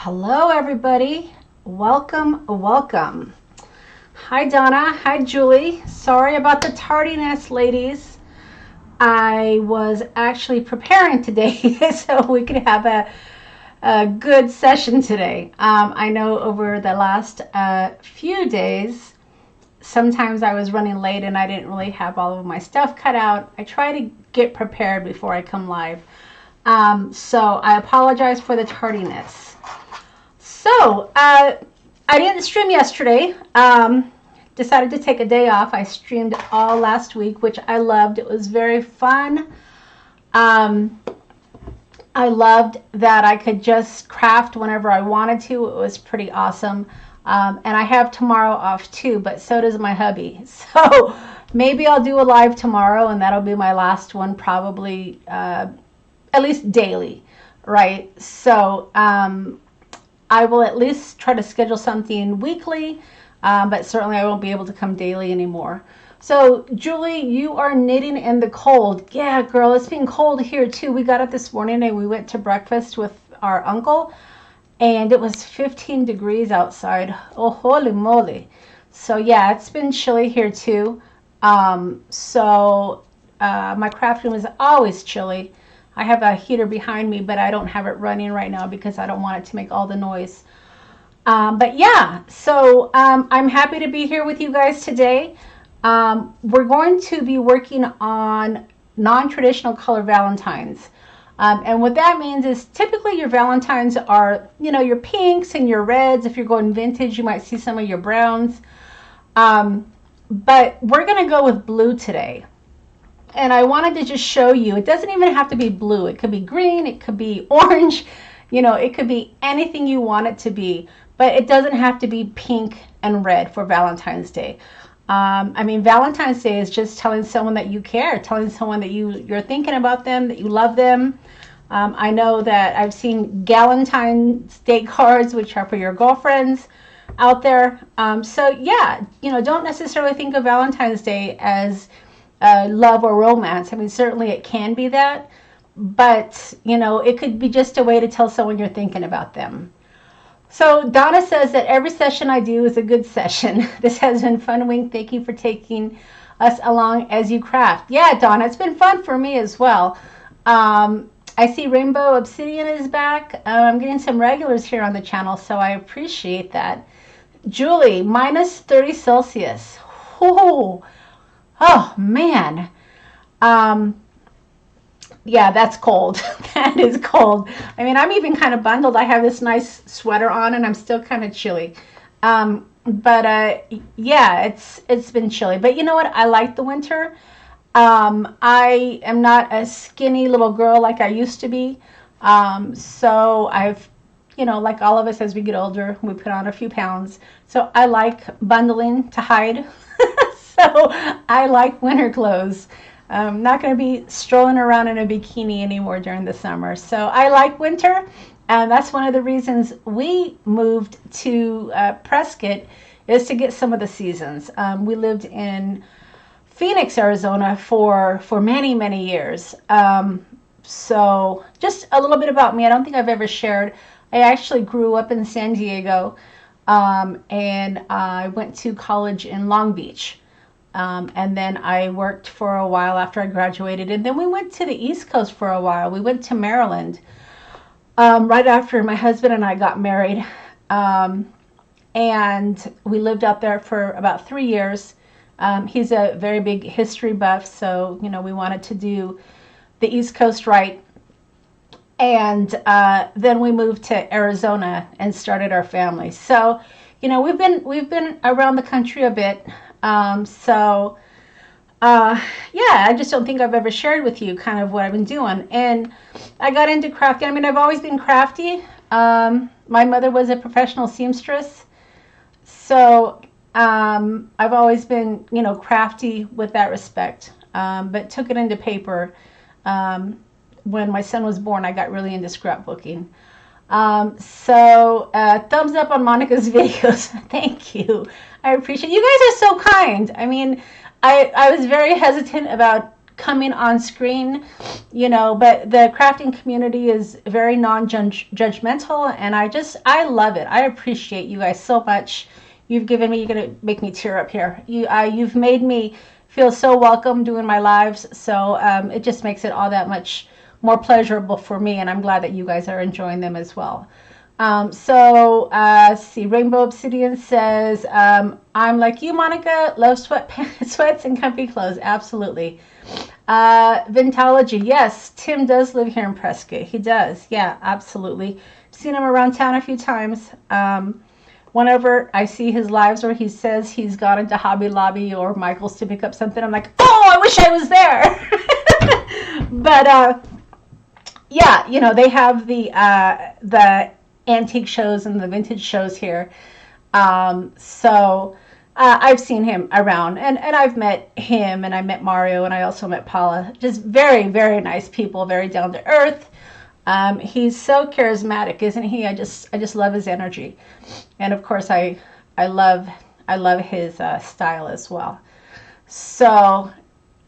Hello, everybody. Welcome. Hi, Donna. Hi, Julie. Sorry about the tardiness, ladies. I was actually preparing today so we could have a good session today. I know over the last few days, sometimes I was running late and I didn't really have all of my stuff cut out. I try to get prepared before I come live. So I apologize for the tardiness. So, I didn't stream yesterday. Decided to take a day off. I streamed all last week, which I loved. It was very fun. I loved that I could just craft whenever I wanted to. It was pretty awesome. And I have tomorrow off too, but so does my hubby. So maybe I'll do a live tomorrow, and that'll be my last one, probably at least daily, right? So, I will at least try to schedule something weekly, but certainly I won't be able to come daily anymore. So, Julie, you are knitting in the cold. Yeah, girl, it's been cold here too. We got up this morning and we went to breakfast with our uncle, and it was 15 degrees outside. Oh, holy moly. So, yeah, it's been chilly here too. My craft room is always chilly. I have a heater behind me, but I don't have it running right now because I don't want it to make all the noise. But yeah, so I'm happy to be here with you guys today. We're going to be working on non-traditional color Valentines. And what that means is typically your Valentines are, your pinks and your reds. If you're going vintage, you might see some of your browns. But we're going to go with blue today. And I wanted to just show you, it doesn't even have to be blue. It could be green, it could be orange, it could be anything you want it to be, but it doesn't have to be pink and red for Valentine's Day. Valentine's Day is just telling someone that you care, telling someone that you're thinking about them, that you love them. I know that I've seen Valentine's Day cards, which are for your girlfriends out there. So yeah, don't necessarily think of Valentine's Day as love or romance. Certainly it can be that, but it could be just a way to tell someone you're thinking about them. So Donna says that every session I do is a good session. This has been fun, Wink. Thank you for taking us along as you craft. Yeah, Donna, it's been fun for me as well. I see Rainbow Obsidian is back. I'm getting some regulars here on the channel, so I appreciate that. Julie, minus 30 Celsius. Oh man. Yeah, that's cold. That is cold. I'm even kind of bundled. I have this nice sweater on and I'm still kind of chilly. Yeah, it's been chilly. But you know what? I like the winter. I am not a skinny little girl like I used to be. So I've, like all of us as we get older, we put on a few pounds. So I like bundling to hide. So I like winter clothes. I'm not going to be strolling around in a bikini anymore during the summer. So I like winter, and that's one of the reasons we moved to Prescott, is to get some of the seasons. We lived in Phoenix, Arizona for many, many years. So just a little bit about me. I don't think I've ever shared. I actually grew up in San Diego, and I went to college in Long Beach. And then I worked for a while after I graduated, and then we went to the East Coast for a while. We went to Maryland right after my husband and I got married, and we lived out there for about 3 years. He's a very big history buff, so we wanted to do the East Coast right. And then we moved to Arizona and started our family. So we've been around the country a bit. Yeah, I just don't think I've ever shared with you kind of what I've been doing. And I got into crafting. I've always been crafty. My mother was a professional seamstress. So, I've always been, crafty with that respect. But took it into paper. When my son was born, I got really into scrapbooking. Thumbs up on Monica's videos. Thank you. I appreciate you guys are so kind. I was very hesitant about coming on screen, you know, but the crafting community is very non-judgmental, and I love it. I appreciate you guys so much. You're gonna make me tear up here. You've made me feel so welcome doing my lives, so it just makes it all that much more pleasurable for me, and I'm glad that you guys are enjoying them as well. Let's see, Rainbow Obsidian says, I'm like you, Monica, love sweats and comfy clothes. Absolutely. Vintology, yes, Tim does live here in Prescott. He does, yeah, absolutely. Seen him around town a few times. Whenever I see his lives where he says he's gone into Hobby Lobby or Michael's to pick up something, I'm like, oh, I wish I was there. But yeah, you know, they have the antique shows and the vintage shows here. I've seen him around, and I've met him, and I met Mario, and I also met Paula. Just very, very nice people, very down to earth. He's so charismatic, isn't he? I just love his energy, and of course I love his style as well. So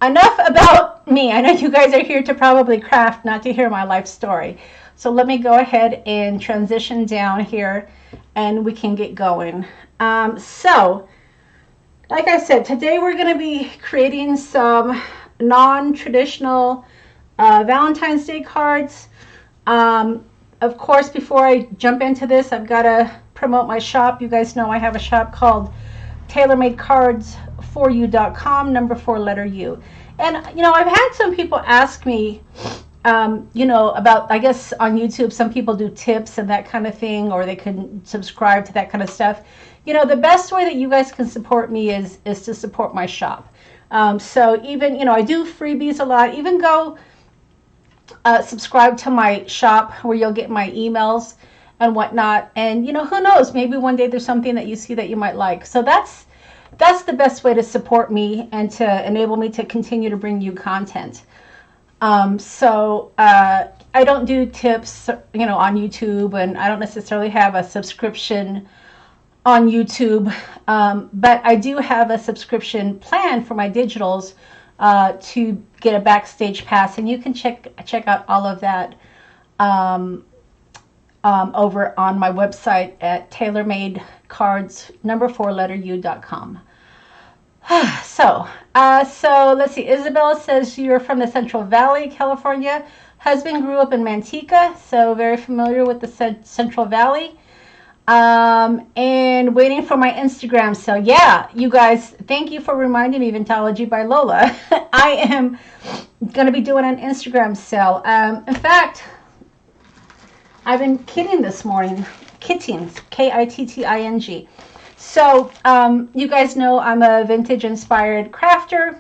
enough about me. I know you guys are here to probably craft, not to hear my life story. So let me go ahead and transition down here, and we can get going. So like I said, today we're going to be creating some non-traditional Valentine's Day cards. Of course, before I jump into this, I've got to promote my shop. You guys know I have a shop called Taylormadecards4u.com, number 4 letter U. And, you know, I've had some people ask me, you know, about, I guess on YouTube, some people do tips and that kind of thing, or they can subscribe to that kind of stuff. You know, the best way that you guys can support me is to support my shop. So even, you know, I do freebies a lot. Even go subscribe to my shop where you'll get my emails and whatnot. And, you know, who knows, maybe one day there's something that you see that you might like. So that's the best way to support me and to enable me to continue to bring you content. I don't do tips, you know, on YouTube, and I don't necessarily have a subscription on YouTube, but I do have a subscription plan for my digitals to get a backstage pass, and you can check out all of that over on my website at Taylormadecards, number 4 letter U.com. So let's see. Isabel says you're from the Central Valley, California. Husband grew up in Manteca, so very familiar with the Central Valley. And waiting for my Instagram sale. Yeah, you guys, thank you for reminding me, Vintology by Lola. I am going to be doing an Instagram sale. In fact, I've been kidding this morning. Kitting, Kitting. So, you guys know I'm a vintage-inspired crafter.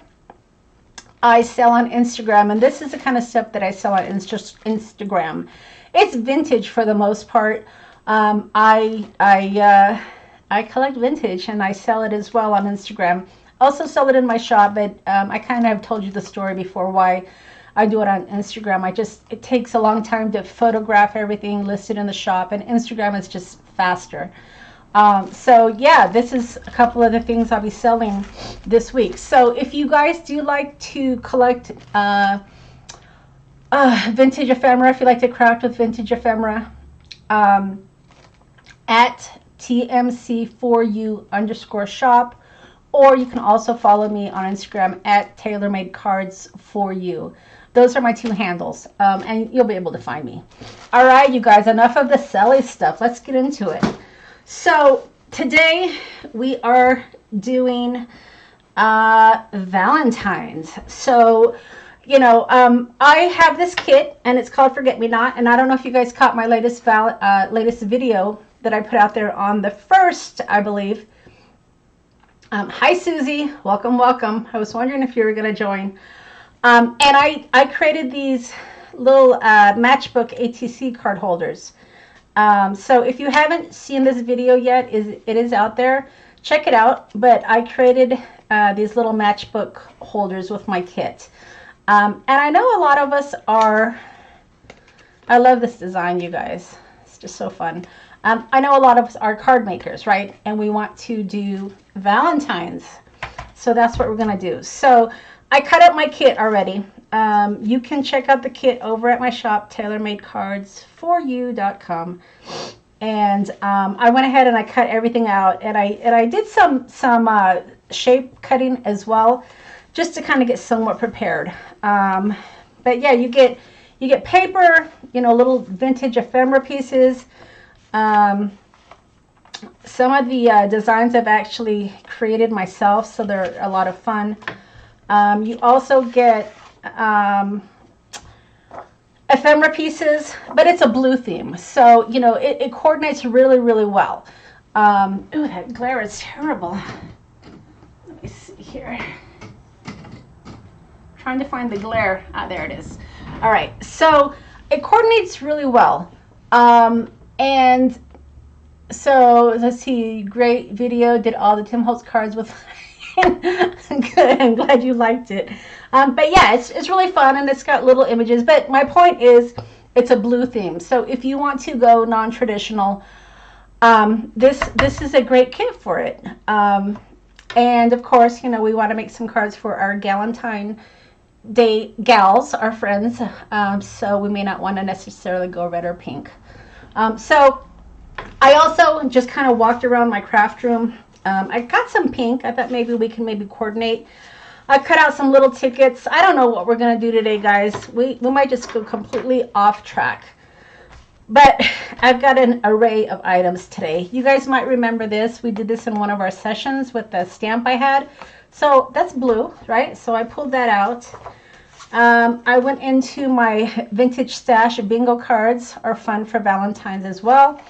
I sell on Instagram, and this is the kind of stuff that I sell on Instagram. It's vintage for the most part. I collect vintage, and I sell it as well on Instagram. Also sell it in my shop, but I kind of have told you the story before why I do it on Instagram. It takes a long time to photograph everything listed in the shop, and Instagram is just faster. So yeah, this is a couple of the things I'll be selling this week. So if you guys do like to collect vintage ephemera, if you like to craft with vintage ephemera, at TMC4U_shop, or you can also follow me on Instagram at Taylormadecards4u. Those are my 2 handles, and you'll be able to find me. All right, you guys, enough of the selly stuff. Let's get into it. So today we are doing Valentine's. So, you know, I have this kit, and it's called Forget Me Not, and I don't know if you guys caught my latest video that I put out there on the 1st, I believe. Hi, Susie. Welcome, welcome. I was wondering if you were going to join. And I created these little matchbook ATC card holders. So if you haven't seen this video yet, it is out there. Check it out. But I created these little matchbook holders with my kit. And I know a lot of us are, I love this design, you guys. It's just so fun. I know a lot of us are card makers, right? And we want to do Valentine's. So that's what we're going to do. So I cut up my kit already. You can check out the kit over at my shop, Taylormadecards4u.com. And I went ahead and I cut everything out, and I did some shape cutting as well, just to kind of get somewhat prepared. But yeah, you get paper, you know, little vintage ephemera pieces. Some of the designs I've actually created myself, so they're a lot of fun. You also get ephemera pieces, but it's a blue theme, so you know it coordinates really, really well. Ooh, that glare is terrible. Let me see here. Trying to find the glare. Ah, there it is. All right, so it coordinates really well. And so let's see, great video, did all the Tim Holtz cards with good, I'm glad you liked it. But yeah, it's really fun, and it's got little images, but my point is it's a blue theme. So if you want to go non-traditional, this is a great kit for it. And of course, you know, we want to make some cards for our Valentine Day gals, our friends, so we may not want to necessarily go red or pink. So I also just kind of walked around my craft room. I got some pink. I thought maybe we can coordinate. I cut out some little tickets. I don't know what we're going to do today, guys. We might just go completely off track. But I've got an array of items today. You guys might remember this. We did this in one of our sessions with the stamp I had. So that's blue, right? So I pulled that out. I went into my vintage stash. Bingo cards are fun for Valentine's as well.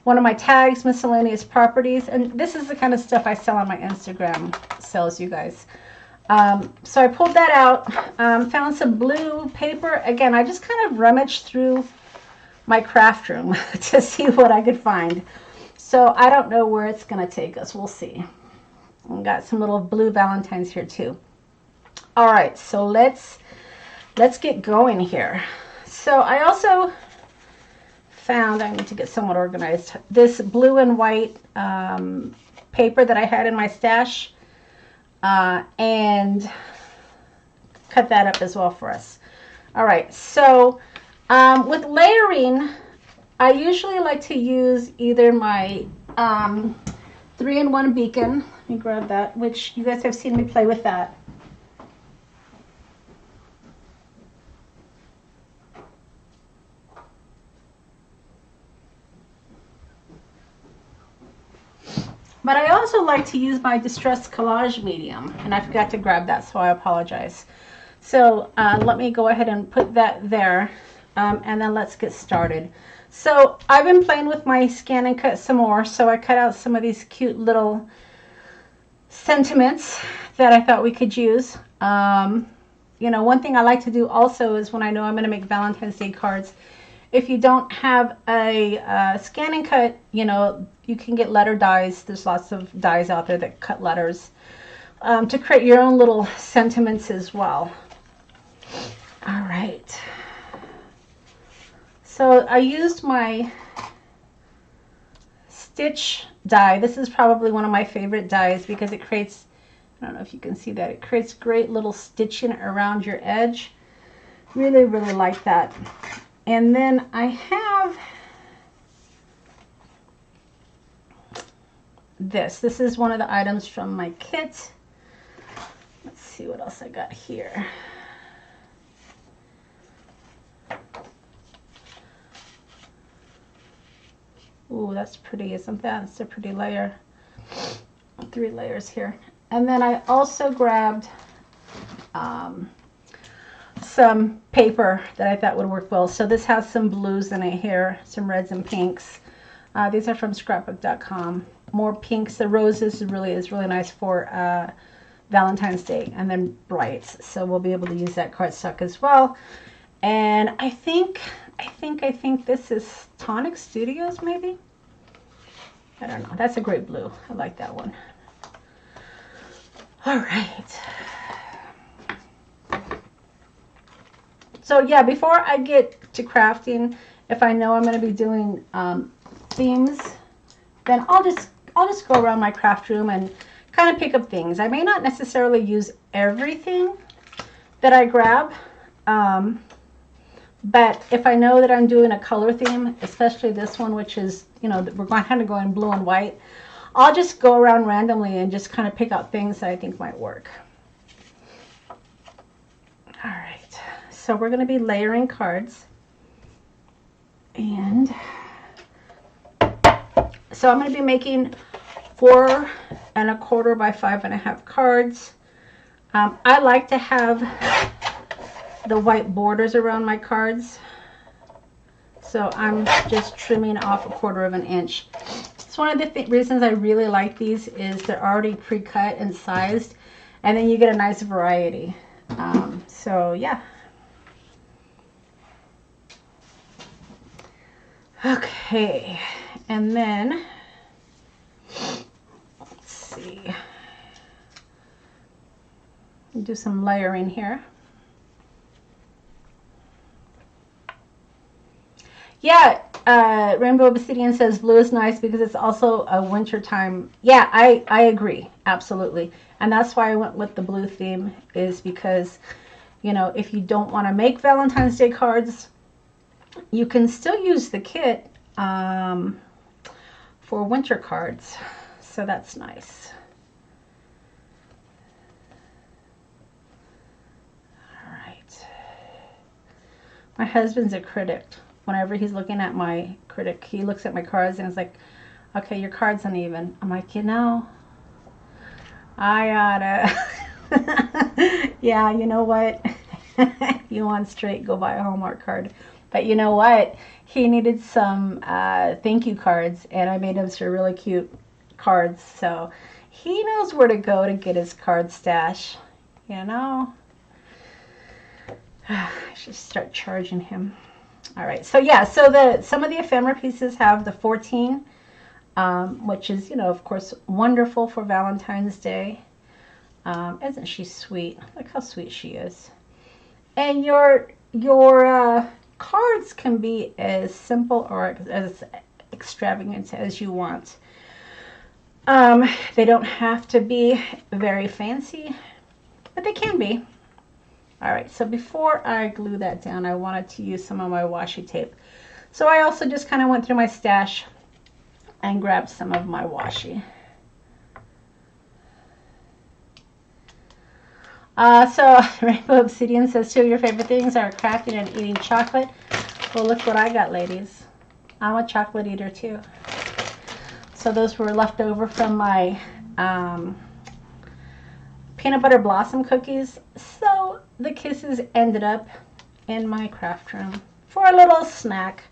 One of my tags, miscellaneous properties, and this is the kind of stuff I sell on my Instagram sales, you guys. So I pulled that out, found some blue paper. Again, I just kind of rummaged through my craft room to see what I could find. So I don't know where it's going to take us. We'll see. We've got some little blue Valentines here too. All right, so let's get going here. So I also found, I need to get somewhat organized, this blue and white paper that I had in my stash, and cut that up as well for us. All right, so with layering, I usually like to use either my 3-in-1 beacon. Let me grab that, which you guys have seen me play with that. But I also like to use my distressed collage medium, and I forgot to grab that, so I apologize. So let me go ahead and put that there, and then let's get started. So I've been playing with my scan and cut some more, so I cut out some of these cute little sentiments that I thought we could use. You know, one thing I like to do also is when I know I'm going to make Valentine's Day cards, if you don't have a scan and cut, you know, you can get letter dies. There's lots of dies out there that cut letters to create your own little sentiments as well. All right. So I used my stitch die. This is probably one of my favorite dies because it creates, I don't know if you can see that, it creates great little stitching around your edge. Really, really like that. And then I have this. This is one of the items from my kit. Let's see what else I got here. Ooh, that's pretty, isn't that? It's a pretty layer. 3 layers here. And then I also grabbed some paper that I thought would work well. So this has some blues in it here, some reds and pinks. These are from scrapbook.com. More pinks. The roses is really nice for Valentine's Day, and then brights. So we'll be able to use that cardstock as well. And I think this is Tonic Studios, maybe. I don't know. That's a great blue. I like that one. All right. So yeah, before I get to crafting, if I know I'm going to be doing themes, then I'll just go around my craft room and kind of pick up things. I may not necessarily use everything, that I grab. But if I know that I'm doing a color theme, especially this one, which is, you know, we're going to kind of go in blue and white, I'll just go around randomly and just kind of pick out things that I think might work. All right, so we're going to be layering cards. And so I'm going to be making 4 1/4 by 5 1/2 cards. I like to have the white borders around my cards, so I'm just trimming off 1/4 inch. It's one of the reasons I really like these is they're already pre-cut and sized, and then you get a nice variety. So yeah. Okay, and then let's see, do some layering here. Yeah, Rainbow Obsidian says blue is nice because it's also a winter time. Yeah, I agree, absolutely. And that's why I went with the blue theme, is because, you know, if you don't want to make Valentine's Day cards, you can still use the kit for winter cards. So that's nice. All right. My husband's a critic. Whenever he's looking at my critic, he looks at my cards and is like, okay, your card's uneven. I'm like, you know, I gotta, yeah, you know what? If you want straight, go buy a Hallmark card. But you know what? He needed some thank you cards, and I made him some really cute cards. So he knows where to go to get his card stash, you know? I should start charging him. All right, so yeah, so some of the ephemera pieces have the 14, which is, you know, of course, wonderful for Valentine's Day. Isn't she sweet? Look how sweet she is. And your cards can be as simple or as extravagant as you want. They don't have to be very fancy, but they can be. All right, so before I glue that down, I wanted to use some of my washi tape. So I also just kind of went through my stash and grabbed some of my washi. So Rainbow Obsidian says 2 of your favorite things are crafting and eating chocolate. Well, look what I got, ladies. I'm a chocolate eater too. So those were left over from my peanut butter blossom cookies. So the kisses ended up in my craft room for a little snack.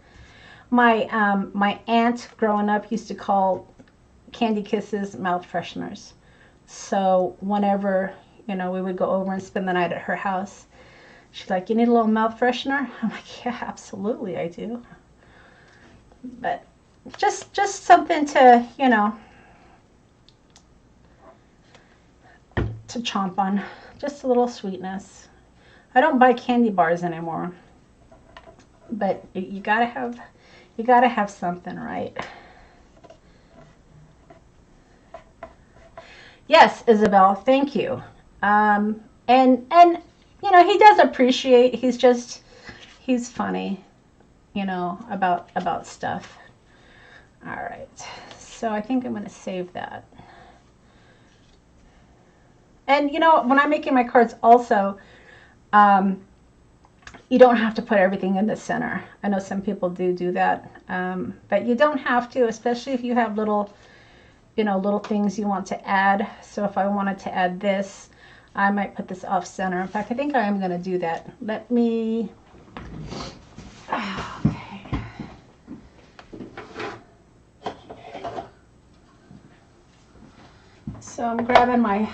My my aunt growing up used to call candy kisses mouth fresheners. So whenever, you know, we would go over and spend the night at her house, she's like, you need a little mouth freshener? I'm like, yeah, absolutely I do. But just something to, you know, to chomp on. Just a little sweetness. I don't buy candy bars anymore, but you gotta have something, right? Yes, Isabel, thank you. And you know, he does appreciate. He's funny, you know, about stuff. All right, so I think I'm gonna save that. And you know, when I'm making my cards also, you don't have to put everything in the center. I know some people do that, but you don't have to, especially if you have little, you know, little things you want to add. So if I wanted to add this, I might put this off center. In fact, I think I am going to do that. Let me, okay. So I'm grabbing my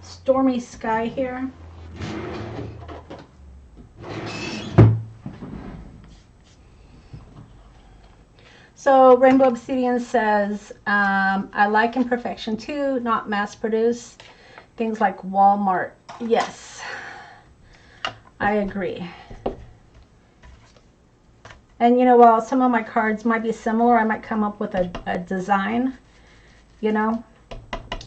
Stormy Sky here. So Rainbow Obsidian says, I like imperfection too, not mass produced. Things like Walmart. Yes, I agree. And you know, while some of my cards might be similar, I might come up with a design, you know.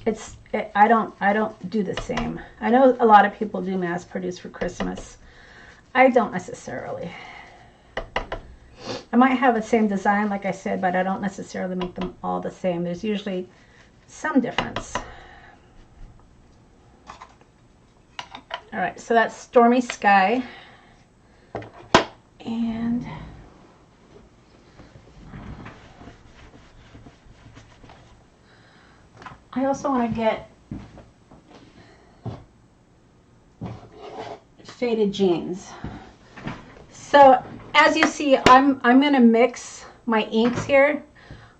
I don't do the same. I know a lot of people do mass produce for Christmas. I don't necessarily. I might have the same design, like I said, but I don't necessarily make them all the same. There's usually some difference. All right, so that's Stormy Sky. And I also want to get Faded Jeans. So as you see, I'm going to mix my inks here,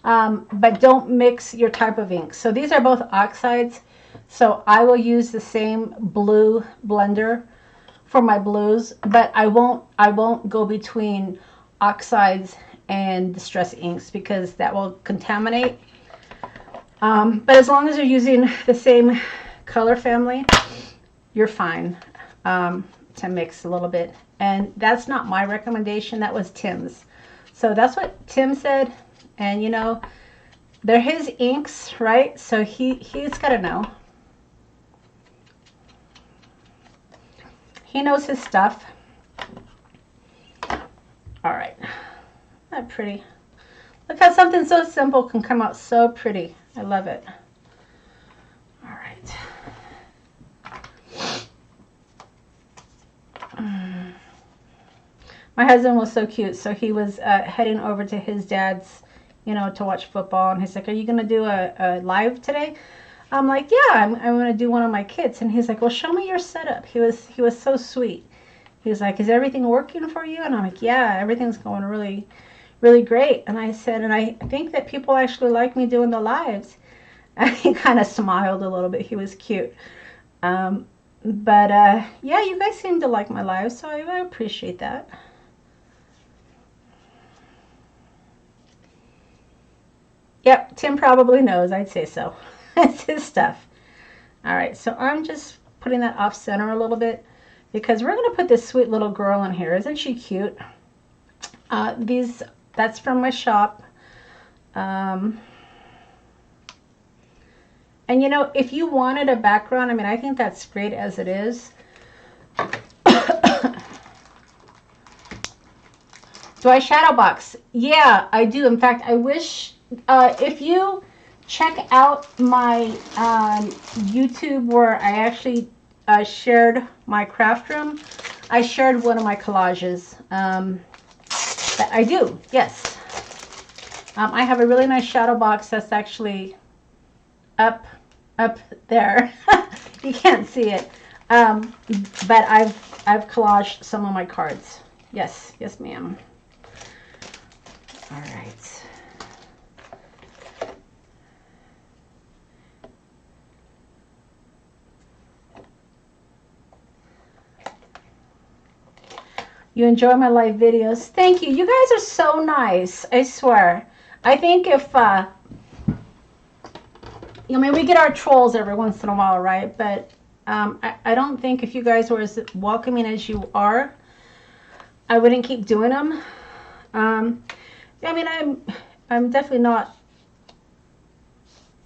but don't mix your type of ink. So these are both oxides, so I will use the same blue blender for my blues, but I won't go between oxides and distress inks because that will contaminate. But as long as you're using the same color family, you're fine to mix a little bit. And that's not my recommendation, that was Tim's. So that's what Tim said, and you know, they're his inks, right? So he's got to know. He knows his stuff. All right, not pretty. Look how something so simple can come out so pretty. I love it. All right. My husband was so cute. So he was heading over to his dad's, you know, to watch football. And he's like, are you going to do a live today? I'm like, yeah, I'm going to do one of my kids. And he's like, well, show me your setup. He was so sweet. He was like, is everything working for you? And I'm like, yeah, everything's going really, really great. And I said, and I think that people actually like me doing the lives. And he kind of smiled a little bit. He was cute. Yeah, you guys seem to like my lives, so I appreciate that. Yep, Tim probably knows. I'd say so. It's his stuff. All right, so I'm just putting that off center a little bit because we're going to put this sweet little girl in here. Isn't she cute? That's from my shop. And you know, if you wanted a background, I mean, I think that's great as it is. Do I shadow box? Yeah, I do. In fact, I wish, if you check out my YouTube where I actually shared my craft room, I shared one of my collages. That I do, yes. I have a really nice shadow box that's actually up there. You can't see it, but I've collaged some of my cards. Yes, ma'am. All right. You enjoy my live videos. Thank you. You guys are so nice. I swear. I think if I mean, we get our trolls every once in a while, right? But I don't think if you guys were as welcoming as you are, I wouldn't keep doing them. I mean, I'm definitely not,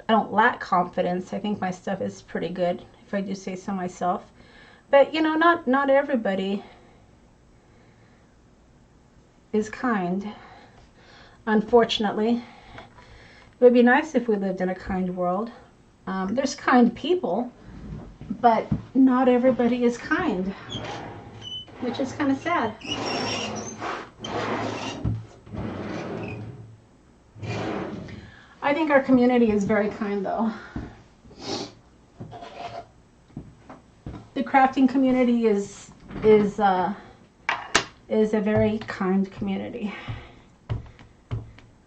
I don't lack confidence. I think my stuff is pretty good, if I do say so myself. But, you know, not everybody is kind, unfortunately. It would be nice if we lived in a kind world. There's kind people, but not everybody is kind, which is kind of sad. I think our community is very kind, though. The crafting community is a very kind community.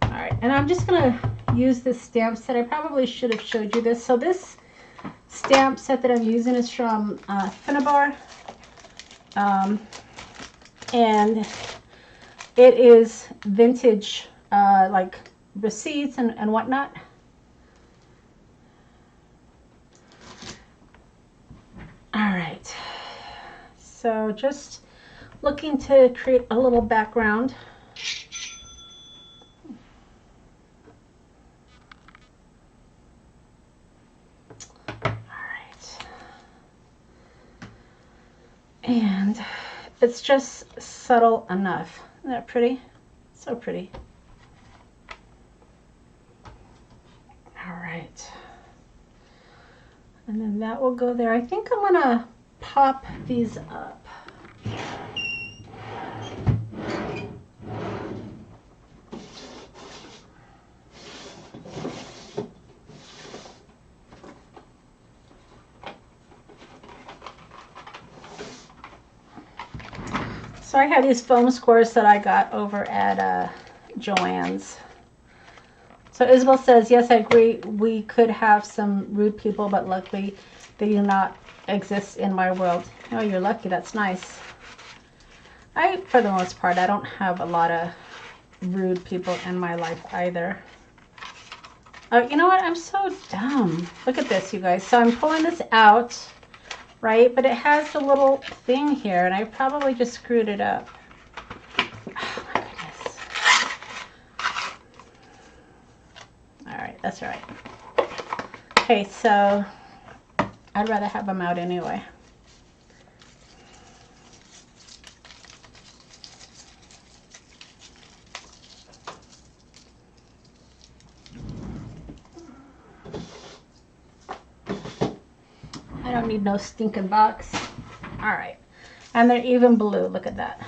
All right, and I'm just gonna use this stamp set. I probably should have showed you this. So this stamp set that I'm using is from Finnabar, and it is vintage, like receipts and whatnot. All right, so just looking to create a little background. And it's just subtle enough. Isn't that pretty? So pretty. All right. And then that will go there. I think I'm gonna pop these up. So I have these foam squares that I got over at Joann's. So Isabel says, yes, I agree. We could have some rude people, but luckily they do not exist in my world. Oh, you're lucky. That's nice. For the most part, I don't have a lot of rude people in my life either. Oh, you know what? I'm so dumb. Look at this, you guys. So I'm pulling this out, right? But it has the little thing here, and I probably just screwed it up. Oh, my goodness. All right, that's all right. Okay, so I'd rather have them out anyway. I don't need no stinking box. All right, and they're even blue. Look at that.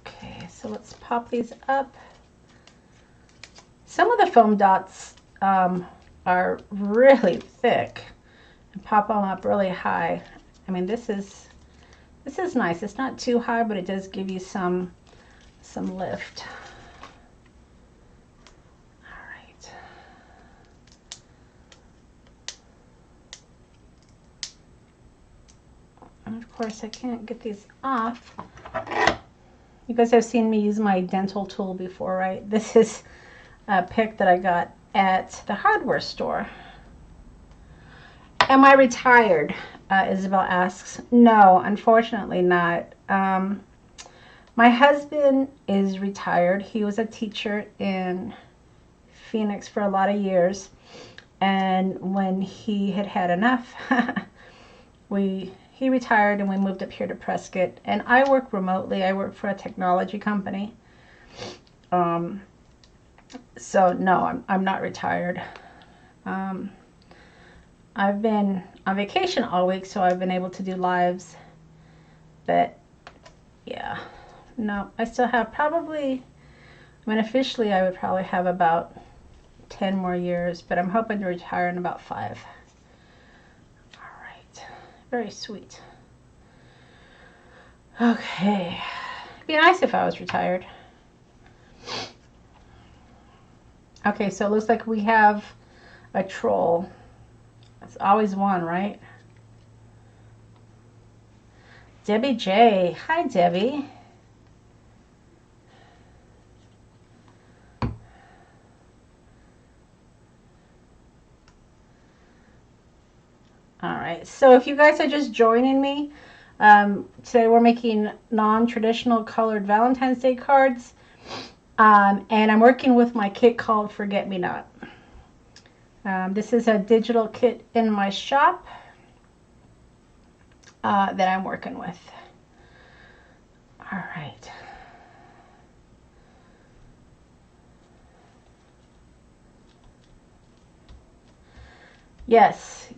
Okay, so let's pop these up. Some of the foam dots are really thick and pop them up really high. I mean, this is nice. It's not too high, but it does give you some lift. All right. And of course, I can't get these off. You guys have seen me use my dental tool before, right? This is a pick that I got at the hardware store. Am I retired? Isabel asks. No, unfortunately not. My husband is retired. He was a teacher in Phoenix for a lot of years, and when he had had enough, he retired and we moved up here to Prescott. And I work remotely. I work for a technology company. So no, I'm not retired. I've been on vacation all week, so I've been able to do lives. But yeah, no, I still have probably, I mean, officially I would probably have about 10 more years, but I'm hoping to retire in about 5. All right, very sweet. Okay, it'd be nice if I was retired. Okay, so it looks like we have a troll. It's always one, right? Debbie J. Hi, Debbie. All right, so if you guys are just joining me, today we're making non-traditional colored Valentine's Day cards. And I'm working with my kit called Forget Me Not. This is a digital kit in my shop that I'm working with. All right. Yes,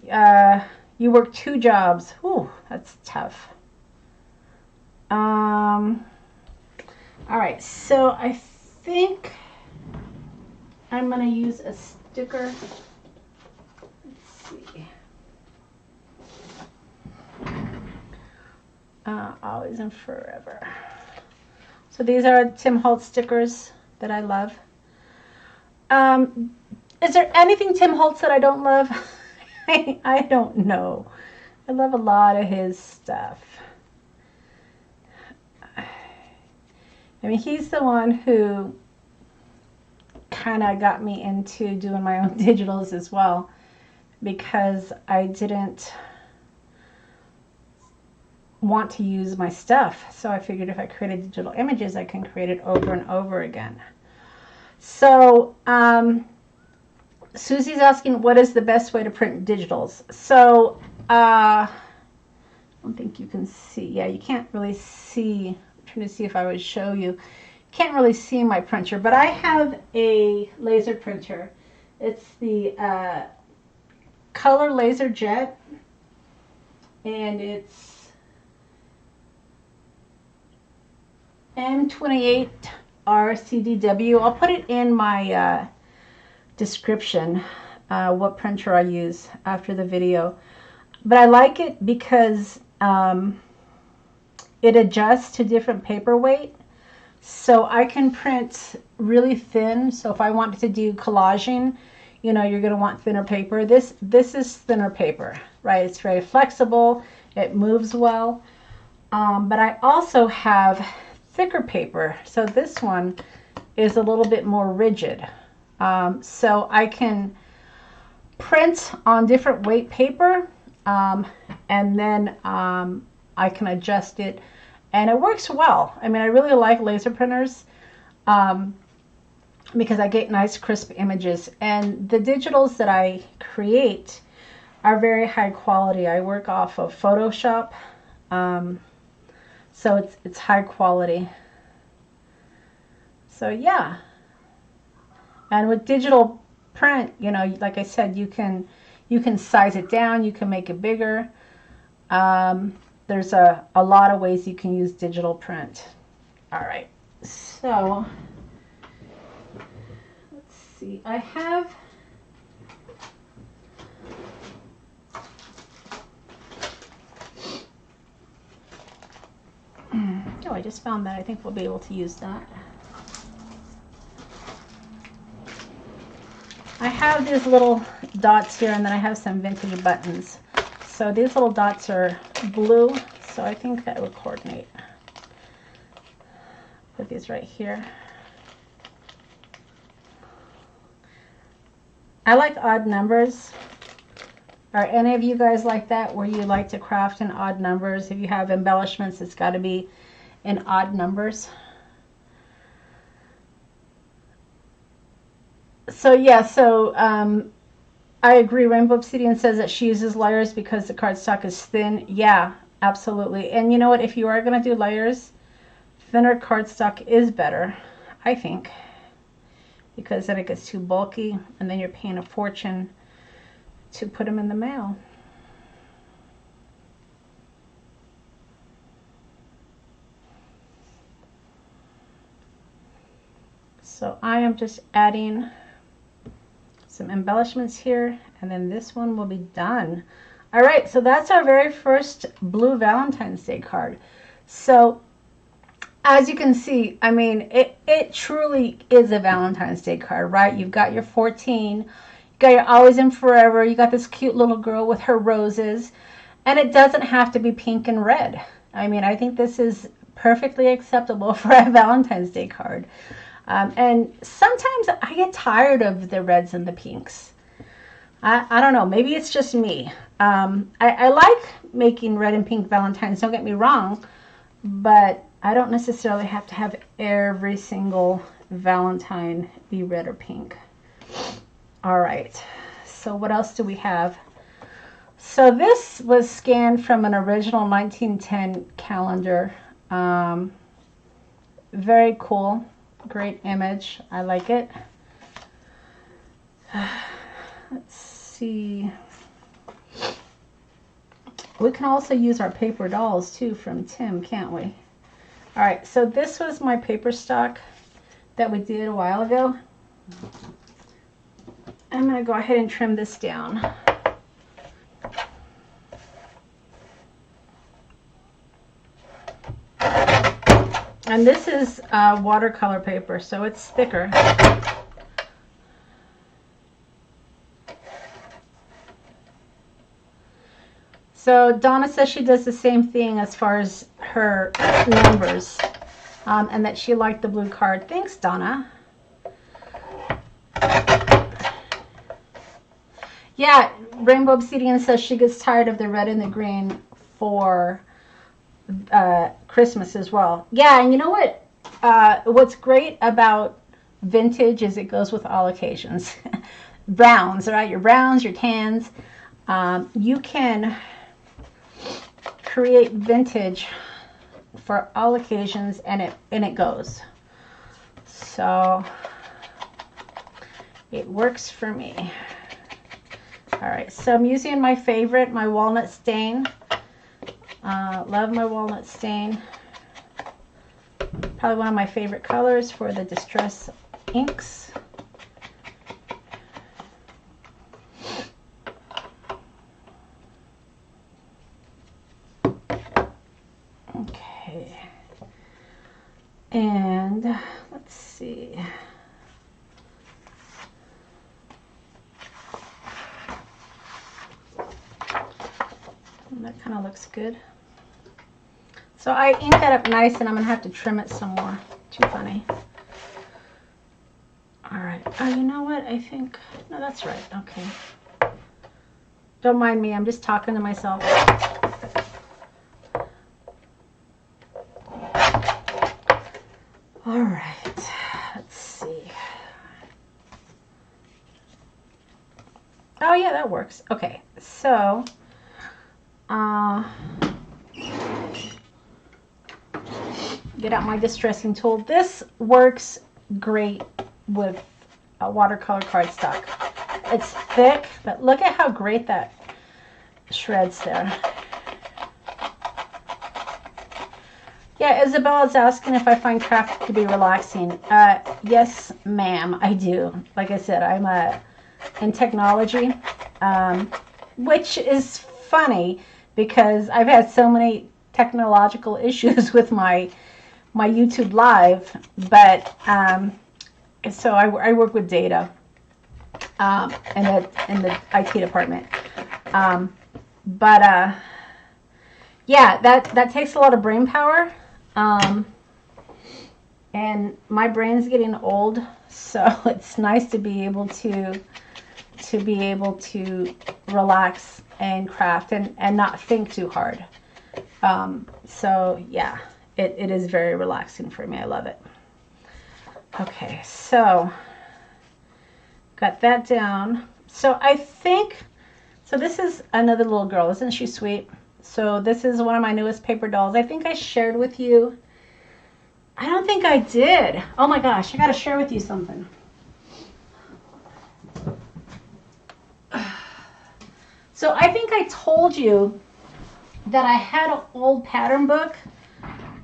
you work 2 jobs. Ooh, that's tough. All right, so I think I'm going to use a sticker. Let's see. Always and forever. So these are Tim Holtz stickers that I love. Is there anything Tim Holtz that I don't love? I don't know. I love a lot of his stuff. I mean, he's the one who kind of got me into doing my own digitals as well, because I didn't want to use my stuff. So I figured if I created digital images, I can create it over and over again. So Susie's asking, what is the best way to print digitals? So don't think you can see. Yeah, you can't really see. I'm trying to see if I would show you. Can't really see my printer, but I have a laser printer. It's the Color Laser Jet, and it's M28 RCDW. I'll put it in my description, what printer I use after the video. But I like it because it adjusts to different paper weight. So I can print really thin. So if I wanted to do collaging, you know, you're going to want thinner paper. This is thinner paper, right? It's very flexible. It moves well. But I also have thicker paper. So this one is a little bit more rigid. So I can print on different weight paper, and then I can adjust it, and it works well. I mean, I really like laser printers because I get nice crisp images, and the digitals that I create are very high quality. I work off of Photoshop, so it's high quality. So yeah, and with digital print, you know, like I said, you can size it down, you can make it bigger. There's a lot of ways you can use digital print. All right, so let's see. I have oh, I just found that. I think we'll be able to use that. I have these little dots here, and then I have some vintage buttons. So these little dots are blue, so I think that would coordinate. Put these right here. I like odd numbers. Are any of you guys like that, where you like to craft in odd numbers? If you have embellishments, it's got to be in odd numbers. So yeah, so I agree. Rainbow Obsidian says that she uses layers because the cardstock is thin. Yeah, absolutely. And you know what? If you are going to do layers, thinner cardstock is better, I think, because then it gets too bulky, and then you're paying a fortune to put them in the mail. So I am just adding some embellishments here, and then this one will be done. All right, so that's our very first blue Valentine's Day card. So as you can see, I mean, it truly is a Valentine's Day card, right? You've got your 14, you got your Always and Forever, you got this cute little girl with her roses, and it doesn't have to be pink and red. I mean, I think this is perfectly acceptable for a Valentine's Day card. And sometimes I get tired of the reds and the pinks. I don't know, maybe it's just me. I like making red and pink Valentines, don't get me wrong, but I don't necessarily have to have every single Valentine be red or pink. All right, so what else do we have? So this was scanned from an original 1910 calendar. Very cool. Great image. I like it. Let's see. We can also use our paper dolls too from Tim, can't we? All right, so this was my paper stock that we did a while ago. I'm going to go ahead and trim this down. And this is watercolor paper, so it's thicker. So Donna says she does the same thing as far as her numbers, and that she liked the blue card. Thanks, Donna. Yeah, Rainbow Obsidian says she gets tired of the red and the green for Christmas as well. Yeah, and you know what? What's great about vintage is it goes with all occasions. Browns, right? Your browns, your tans. You can create vintage for all occasions, and it goes. So it works for me. All right, so I'm using my favorite, my walnut stain. Love my walnut stain. Probably one of my favorite colors for the distress inks. Okay. And let's see. That kind of looks good. So I inked that up nice, and I'm going to have to trim it some more. Too funny. All right. Oh, you know what? I think... No, that's right. Okay. Don't mind me. I'm just talking to myself. All right. Let's see. Oh, yeah, that works. Okay. So... get out my distressing tool. This works great with a watercolor cardstock. It's thick, but look at how great that shreds there. Yeah, Isabella's asking if I find craft to be relaxing. Yes, ma'am, I do. Like I said, I'm in technology, which is funny because I've had so many technological issues with my YouTube live, but so I work with data in the IT department, but yeah, that takes a lot of brain power, and my brain's getting old, so it's nice to be able to relax and craft and not think too hard. So yeah, it is very relaxing for me. I love it. Okay, so got that down. So I think, so this is another little girl. Isn't she sweet? So this is one of my newest paper dolls. I think I shared with you. I don't think I did. Oh my gosh, I got to share with you something. So I think I told you that I had an old pattern book,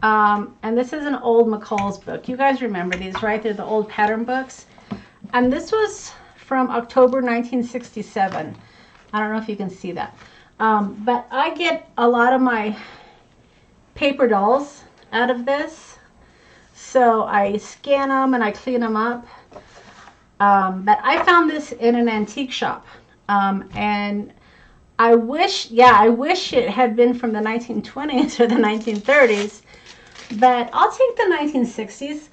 and this is an old McCall's book. You guys remember these, right? They're the old pattern books. And this was from October 1967. I don't know if you can see that. But I get a lot of my paper dolls out of this. So I scan them and I clean them up. But I found this in an antique shop. And I wish it had been from the 1920s or the 1930s, but I'll take the 1960s.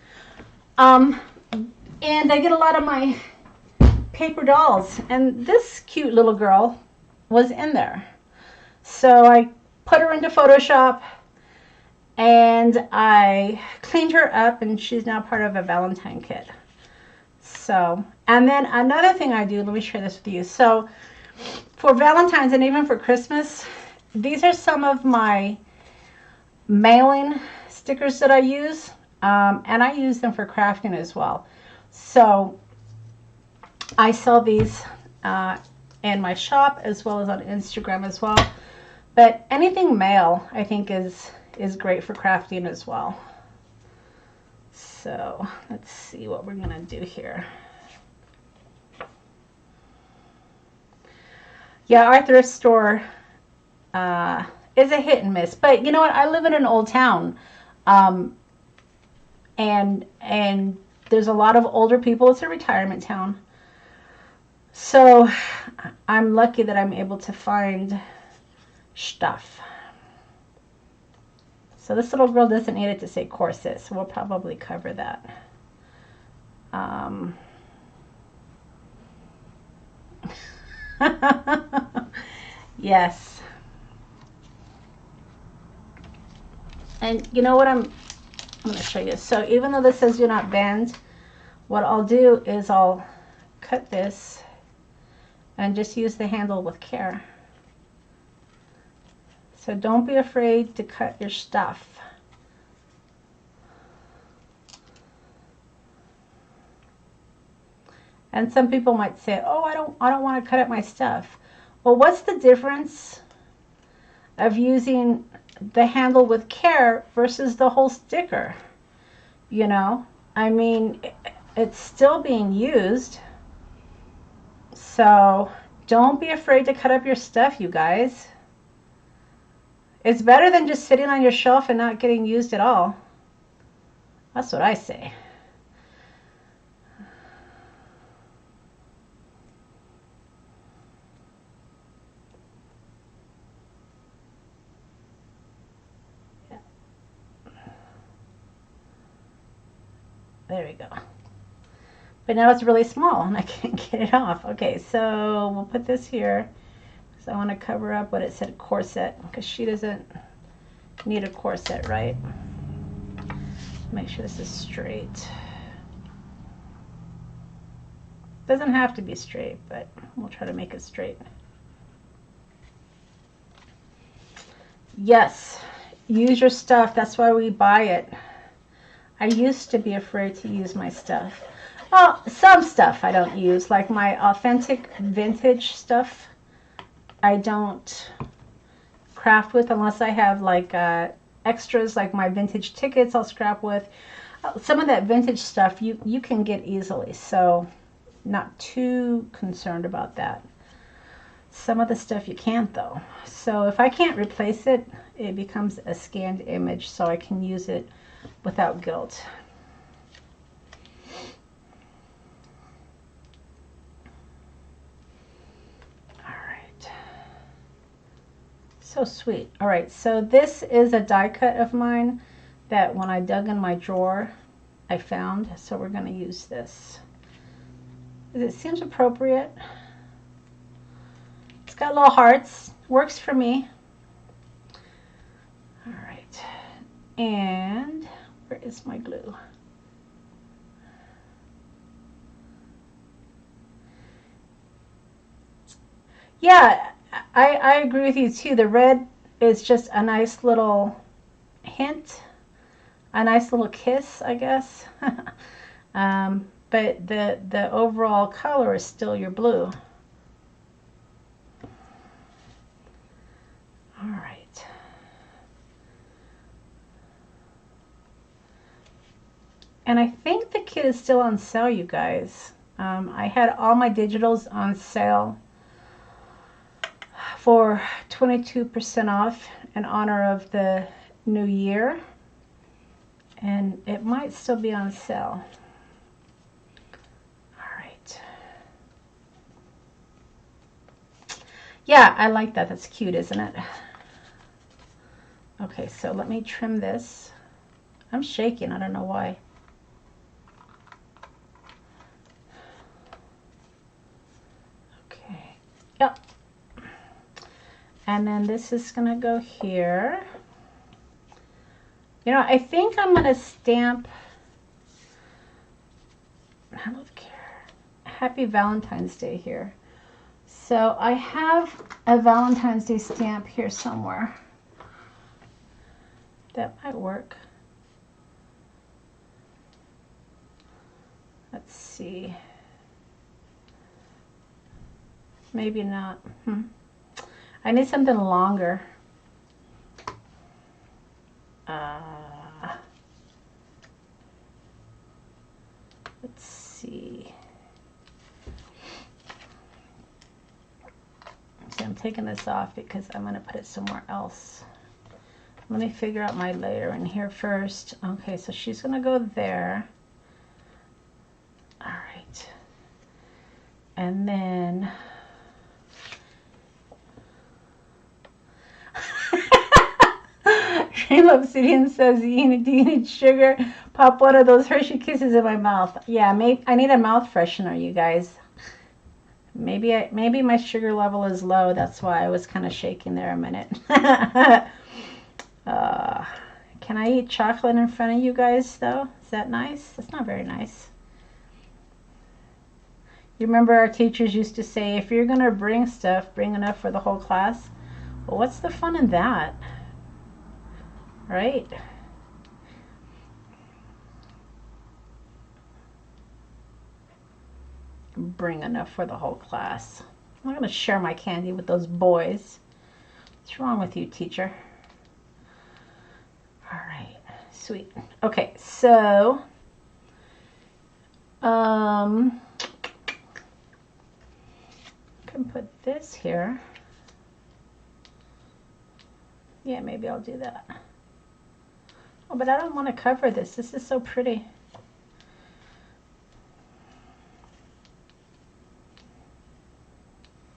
And I get a lot of my paper dolls, and this cute little girl was in there. So I put her into Photoshop, and I cleaned her up, and she's now part of a Valentine kit. So, and then another thing I do, let me share this with you. So, for Valentine's and even for Christmas, these are some of my mailing stickers that I use, and I use them for crafting as well. So I sell these in my shop as well as on Instagram as well. But anything mail, I think, is great for crafting as well. So let's see what we're gonna do here. Yeah, our thrift store is a hit and miss. But you know what? I live in an old town, and there's a lot of older people. It's a retirement town. So I'm lucky that I'm able to find stuff. So this little girl doesn't need it to say corset, so we'll probably cover that. Yes. And you know what, I'm going to show you. So even though this says do not bend, what I'll do is I'll cut this and just use the handle with care. So don't be afraid to cut your stuff. And some people might say, oh, I don't want to cut up my stuff. Well, what's the difference of using the handle with care versus the whole sticker? You know, I mean, it's still being used. So don't be afraid to cut up your stuff, you guys. It's better than just sitting on your shelf and not getting used at all. That's what I say. There we go. But now it's really small and I can't get it off. Okay, so we'll put this here. So I want to cover up what it said corset, because she doesn't need a corset, right? Make sure this is straight. Doesn't have to be straight, but we'll try to make it straight. Yes, use your stuff. That's why we buy it. I used to be afraid to use my stuff. Well, some stuff I don't use, like my authentic vintage stuff. I don't craft with unless I have like extras, like my vintage tickets I'll scrap with. Some of that vintage stuff you can get easily, so not too concerned about that. Some of the stuff you can't though. So if I can't replace it, it becomes a scanned image, so I can use it without guilt. All right. So sweet. All right, so this is a die cut of mine that when I dug in my drawer, I found. So we're going to use this. It seems appropriate. It's got little hearts. Works for me. All right. And where is my glue? Yeah, I agree with you too. The red is just a nice little hint, a nice little kiss, I guess. But the overall color is still your blue. All right. And I think the kit is still on sale, you guys. I had all my digitals on sale for 22% off in honor of the new year. And it might still be on sale. All right. Yeah, I like that. That's cute, isn't it? Okay, so let me trim this. I'm shaking. I don't know why. Okay. Yep. And then this is going to go here. You know, I think I'm going to stamp Happy Valentine's Day here. So I have a Valentine's Day stamp here somewhere. That might work. Let's see. Maybe not. I need something longer. Let's see. So I'm taking this off because I'm going to put it somewhere else. Let me figure out my layer in here first. Okay, so she's going to go there. All right. And then Dream Obsidian says, do you need sugar? Pop one of those Hershey Kisses in my mouth. Yeah, I need a mouth freshener, you guys. Maybe my sugar level is low. That's why I was kind of shaking there a minute. Can I eat chocolate in front of you guys, though? Is that nice? That's not very nice. You remember our teachers used to say, if you're going to bring stuff, bring enough for the whole class. Well, what's the fun in that? Right? Bring enough for the whole class. I'm not going to share my candy with those boys. What's wrong with you, teacher? All right, sweet. Okay, so I can put this here. Yeah, maybe I'll do that. Oh, but I don't want to cover this. This is so pretty.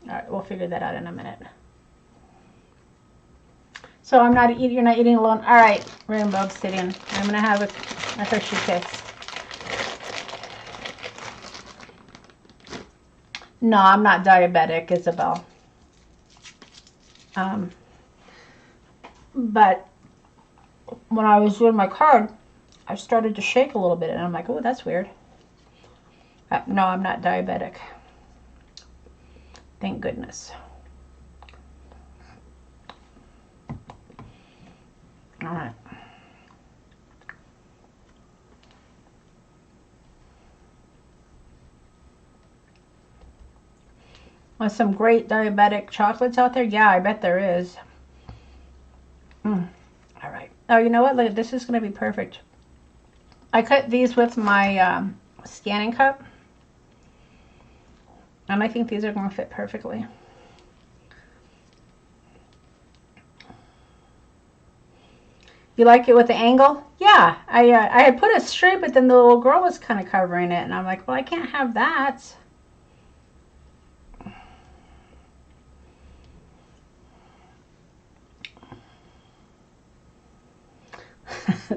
All right, we'll figure that out in a minute. So I'm not eating. You're not eating alone. All right, Rainbow Obsidian. I'm gonna have a Hershey Kiss. No, I'm not diabetic, Isabel. But when I was doing my card, I started to shake a little bit, and I'm like, oh, that's weird. No, I'm not diabetic. Thank goodness. All right. There's some great diabetic chocolates out there. Yeah, I bet there is. All right. Oh, you know what? Look, this is going to be perfect. I cut these with my scanning cup. And I think these are going to fit perfectly. You like it with the angle? Yeah, I had put it straight, but then the little girl was kind of covering it. And I'm like, well, I can't have that.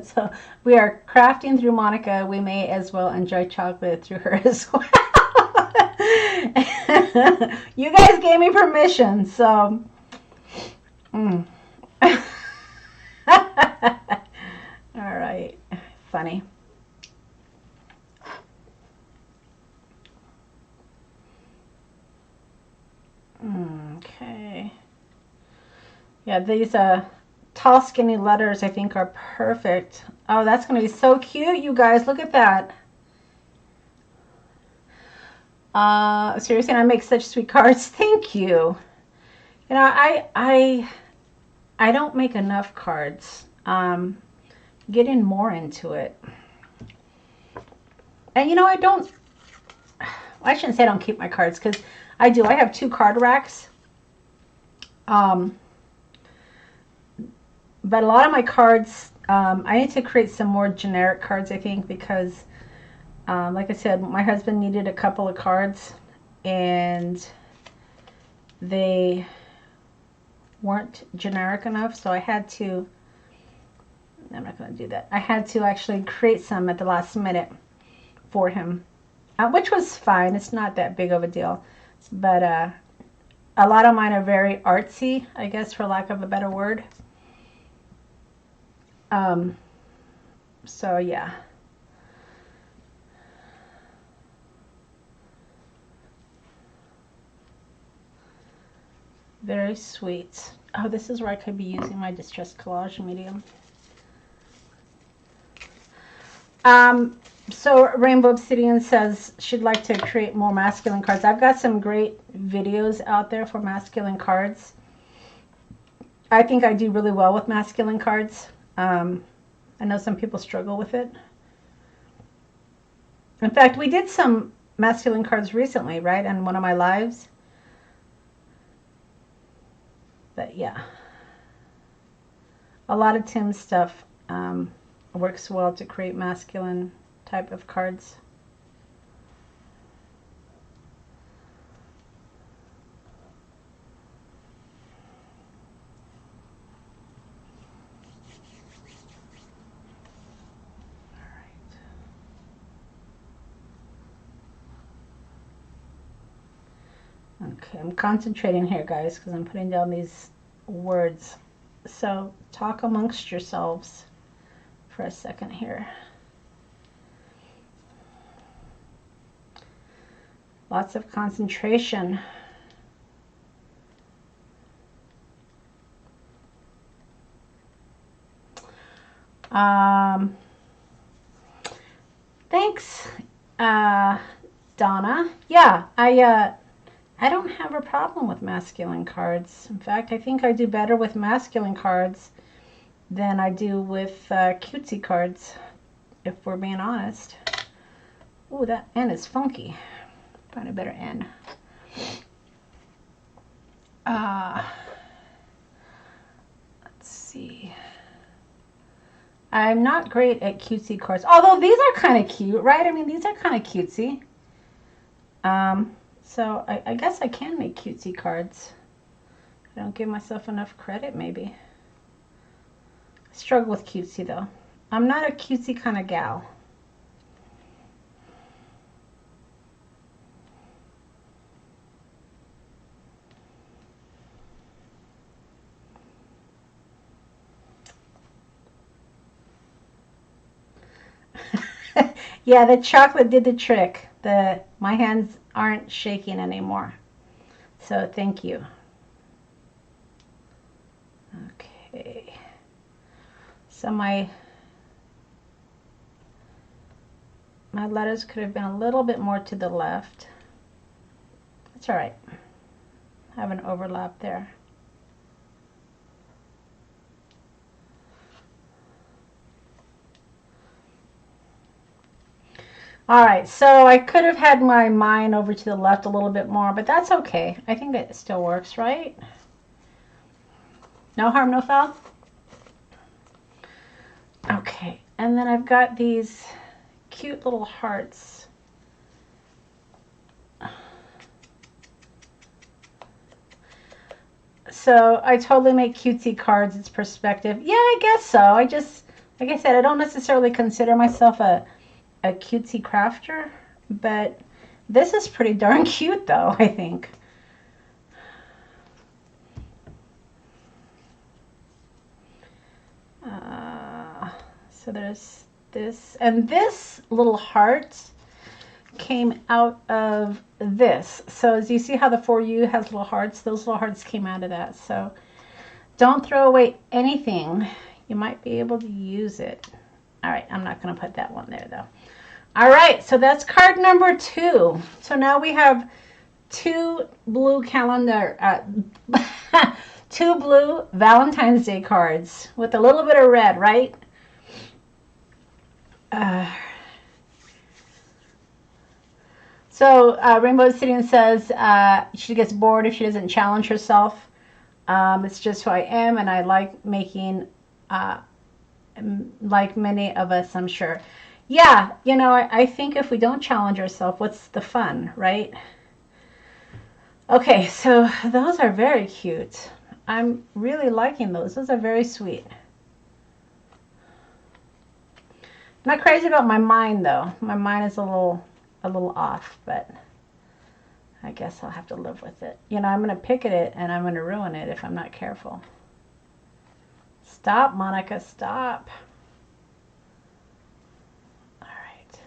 So we are crafting through Monica. We may as well enjoy chocolate through her as well. You guys gave me permission, so. All right, funny. Okay. Yeah, these tall, skinny letters I think are perfect. Oh, that's going to be so cute, you guys. Look at that. Seriously, I make such sweet cards. Thank you. You know, I don't make enough cards. Getting more into it. And you know, I shouldn't say I don't keep my cards, because I do. I have 2 card racks. But a lot of my cards, I need to create some more generic cards, I think, because, like I said, my husband needed a couple of cards, and they weren't generic enough, so I had to, I'm not going to do that. I had to actually create some at the last minute for him, which was fine. It's not that big of a deal, but a lot of mine are very artsy, I guess, for lack of a better word. So yeah. Very sweet. Oh, this is where I could be using my Distress Collage medium. So Rainbow Obsidian says she'd like to create more masculine cards. I've got some great videos out there for masculine cards. I think I do really well with masculine cards. I know some people struggle with it. In fact, we did some masculine cards recently, right, in one of my lives. But yeah, a lot of Tim's stuff works well to create masculine type of cards. Okay, I'm concentrating here, guys, because I'm putting down these words. So talk amongst yourselves for a second here. Lots of concentration. Um, thanks, Donna. Yeah, I don't have a problem with masculine cards. In fact, I think I do better with masculine cards than I do with cutesy cards, if we're being honest. Ooh, that N is funky. Find a better N. Let's see. I'm not great at cutesy cards, although these are kind of cute, right? I mean, these are kind of cutesy. So I guess I can make cutesy cards. I don't give myself enough credit, maybe. I struggle with cutesy, though. I'm not a cutesy kind of gal. Yeah, the chocolate did the trick. My hands aren't shaking anymore. So thank you. Okay. So my letters could have been a little bit more to the left. That's all right. I have an overlap there. All right, so I could have had my mind over to the left a little bit more, but that's okay. I think it still works, right? No harm, no foul? Okay, and then I've got these cute little hearts. So I totally make cutesy cards. It's perspective. Yeah, I guess so. I just, like I said, I don't necessarily consider myself a cutesy crafter, but this is pretty darn cute though, I think. So there's this, and this little heart came out of this. So as you see how the 4U has little hearts, those little hearts came out of that. So don't throw away anything. You might be able to use it. All right, I'm not going to put that one there though. All right, so that's card number 2. So now we have 2 blue calendar, 2 blue Valentine's Day cards with a little bit of red, right? So Rainbow Obsidian says she gets bored if she doesn't challenge herself. It's just who I am, and I like making, like many of us, I'm sure. Yeah, you know, I think if we don't challenge ourselves, what's the fun, right? Okay, so those are very cute. I'm really liking those. Those are very sweet. Not crazy about my mind, though. My mind is a little off, but I guess I'll have to live with it. You know, I'm going to pick at it, and I'm going to ruin it if I'm not careful. Stop, Monica, stop. All right.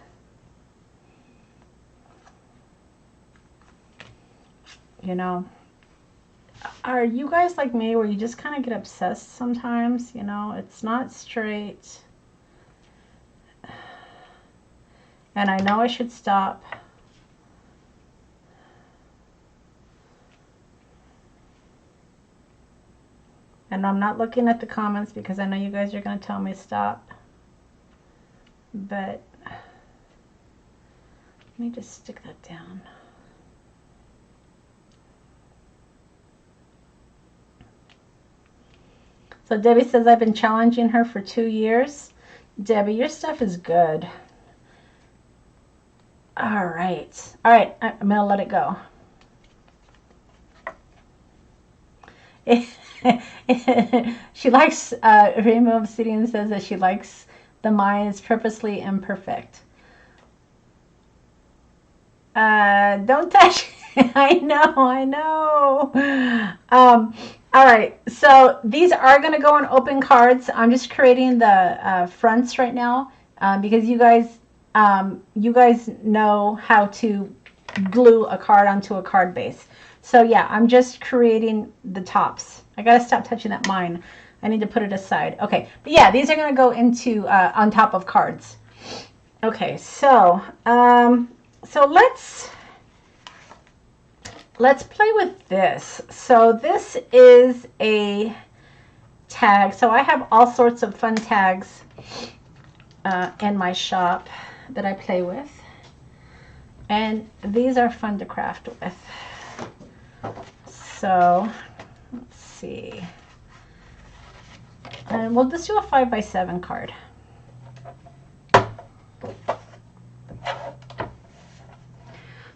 You know, are you guys like me where you just kind of get obsessed sometimes? You know, it's not straight. And I know I should stop. And I'm not looking at the comments because I know you guys are going to tell me stop. But let me just stick that down. So Debbie says, I've been challenging her for 2 years. Debbie, your stuff is good. All right. All right, I'm going to let it go. She likes, Rainbow Obsidian says that she likes the mind is purposely imperfect. Don't touch it. I know. All right, so these are going to go on open cards. I'm just creating the fronts right now because you guys know how to glue a card onto a card base. So yeah, I'm just creating the tops. I gotta stop touching that mine. I need to put it aside. Okay, but yeah, these are going to go into on top of cards. Okay, so let's play with this. So this is a tag. So I have all sorts of fun tags in my shop that I play with, and these are fun to craft with. So let's see, and we'll just do a 5x7 card.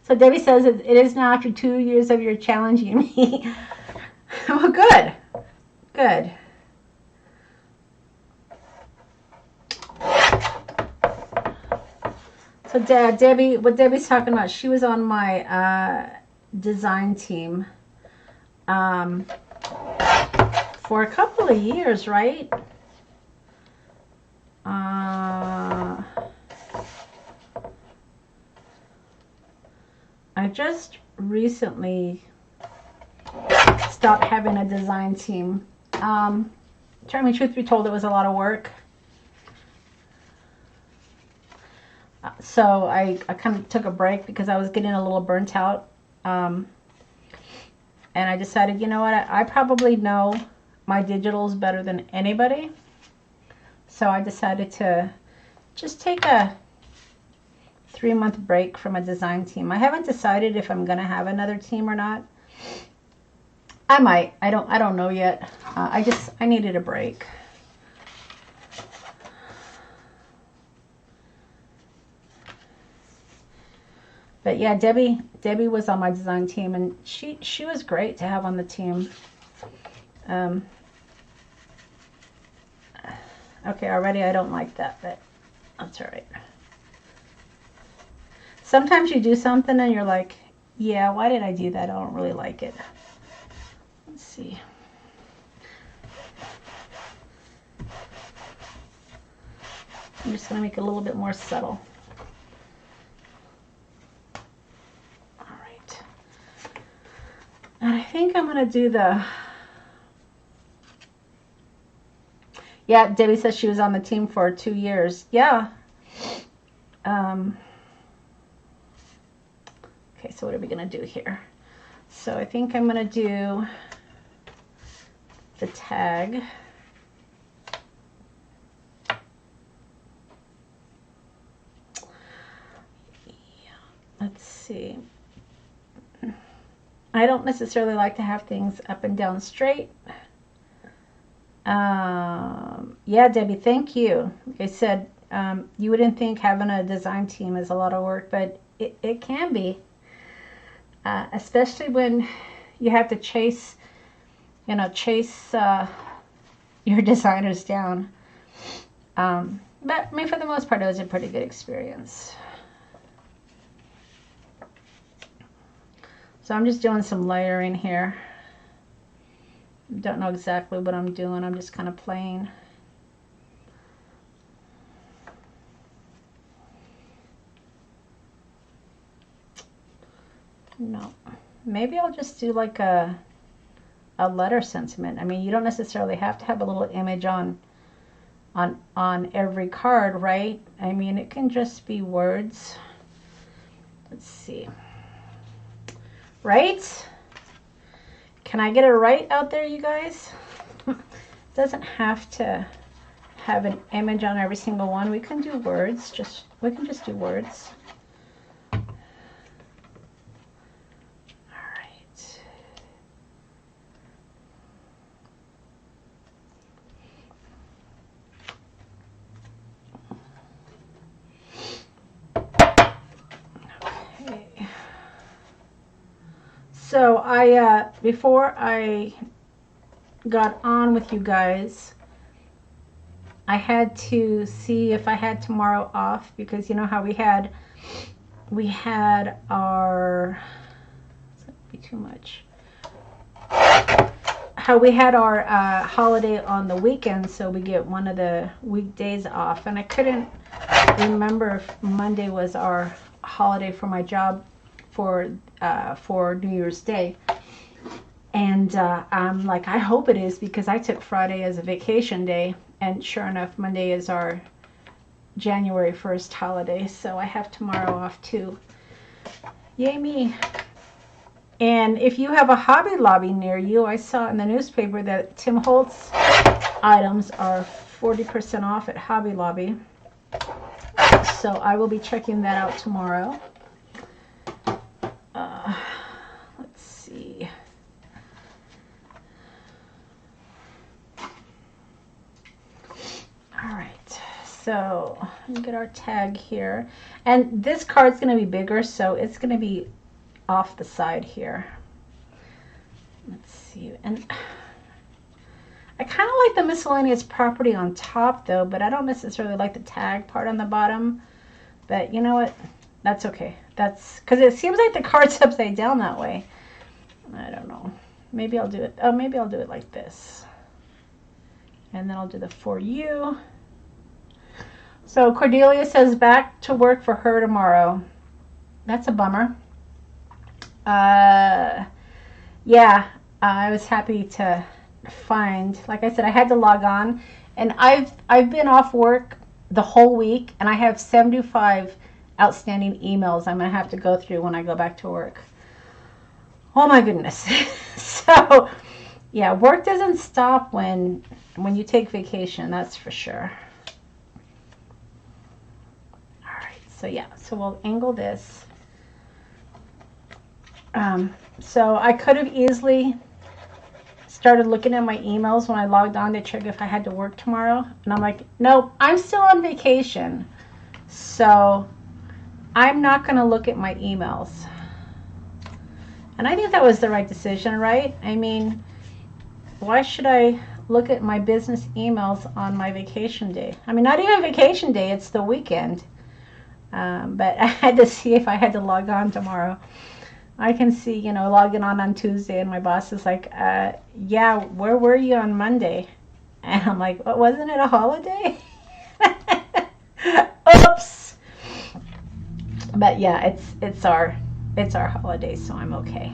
So Debbie says it is now after 2 years of your challenging me. Well, good, good. So Debbie, what Debbie's talking about, she was on my design team for a couple of years, right? I just recently stopped having a design team. Truth be told, it was a lot of work. So I kind of took a break because I was getting a little burnt out. And I decided, you know what, I probably know my digitals better than anybody. So I decided to just take a 3-month break from a design team. I haven't decided if I'm going to have another team or not. I might. I don't know yet. I needed a break. But yeah, Debbie was on my design team, and she was great to have on the team. Okay, already I don't like that, but that's all right. Sometimes you do something and you're like, yeah, why did I do that? I don't really like it. Let's see. I'm just going to make it a little bit more subtle. All right. And I think I'm going to do the... Yeah, Debbie says she was on the team for 2 years. Yeah. Okay, so what are we going to do here? So I think I'm going to do the tag. Yeah, let's see. I don't necessarily like to have things up and down straight. Yeah, Debbie, thank you. Like I said, you wouldn't think having a design team is a lot of work, but it can be. Especially when you have to chase your designers down. But I mean, for the most part, it was a pretty good experience. So I'm just doing some layering here. Don't know exactly what I'm doing. I'm just kind of playing. No, maybe I'll just do like a letter sentiment. I mean, you don't necessarily have to have a little image on every card, right? I mean, it can just be words. Let's see. Right? Can I get it right out there, you guys? It doesn't have to have an image on every single one. We can do words. We can just do words. All right. Okay. So before I got on with you guys, I had to see if I had tomorrow off, because you know how we had our, that'd be too much. How we had our holiday on the weekend, so we get one of the weekdays off, and I couldn't remember if Monday was our holiday for my job for New Year's Day. And I'm like, I hope it is, because I took Friday as a vacation day, and sure enough, Monday is our January 1st holiday, so I have tomorrow off too. Yay me. And if you have a Hobby Lobby near you, I saw in the newspaper that Tim Holtz items are 40% off at Hobby Lobby. So I will be checking that out tomorrow. Let's see. All right, so let me get our tag here. And this card's going to be bigger, so it's going to be off the side here. Let's see. And I kind of like the miscellaneous property on top though, but I don't necessarily like the tag part on the bottom. But you know what? That's okay. That's because it seems like the card's upside down that way. I don't know. Maybe I'll do it. Oh, maybe I'll do it like this. And then I'll do the for you. So Cordelia says back to work for her tomorrow. That's a bummer. Yeah, I was happy to find, like I said, I had to log on, and I've been off work the whole week, and I have 75 outstanding emails I'm gonna have to go through when I go back to work. Oh my goodness. So yeah, work doesn't stop when you take vacation, that's for sure. All right, so yeah, so we'll angle this. So I could have easily started looking at my emails when I logged on to check if I had to work tomorrow, and I'm like, nope, I'm still on vacation, so I'm not going to look at my emails. And I think that was the right decision, right? I mean, why should I look at my business emails on my vacation day? I mean, not even vacation day, it's the weekend. But I had to see if I had to log on tomorrow. I can see, you know, logging on Tuesday, and my boss is like, yeah, where were you on Monday? And I'm like, what, wasn't it a holiday? Oops. But yeah, it's our holiday, so I'm okay.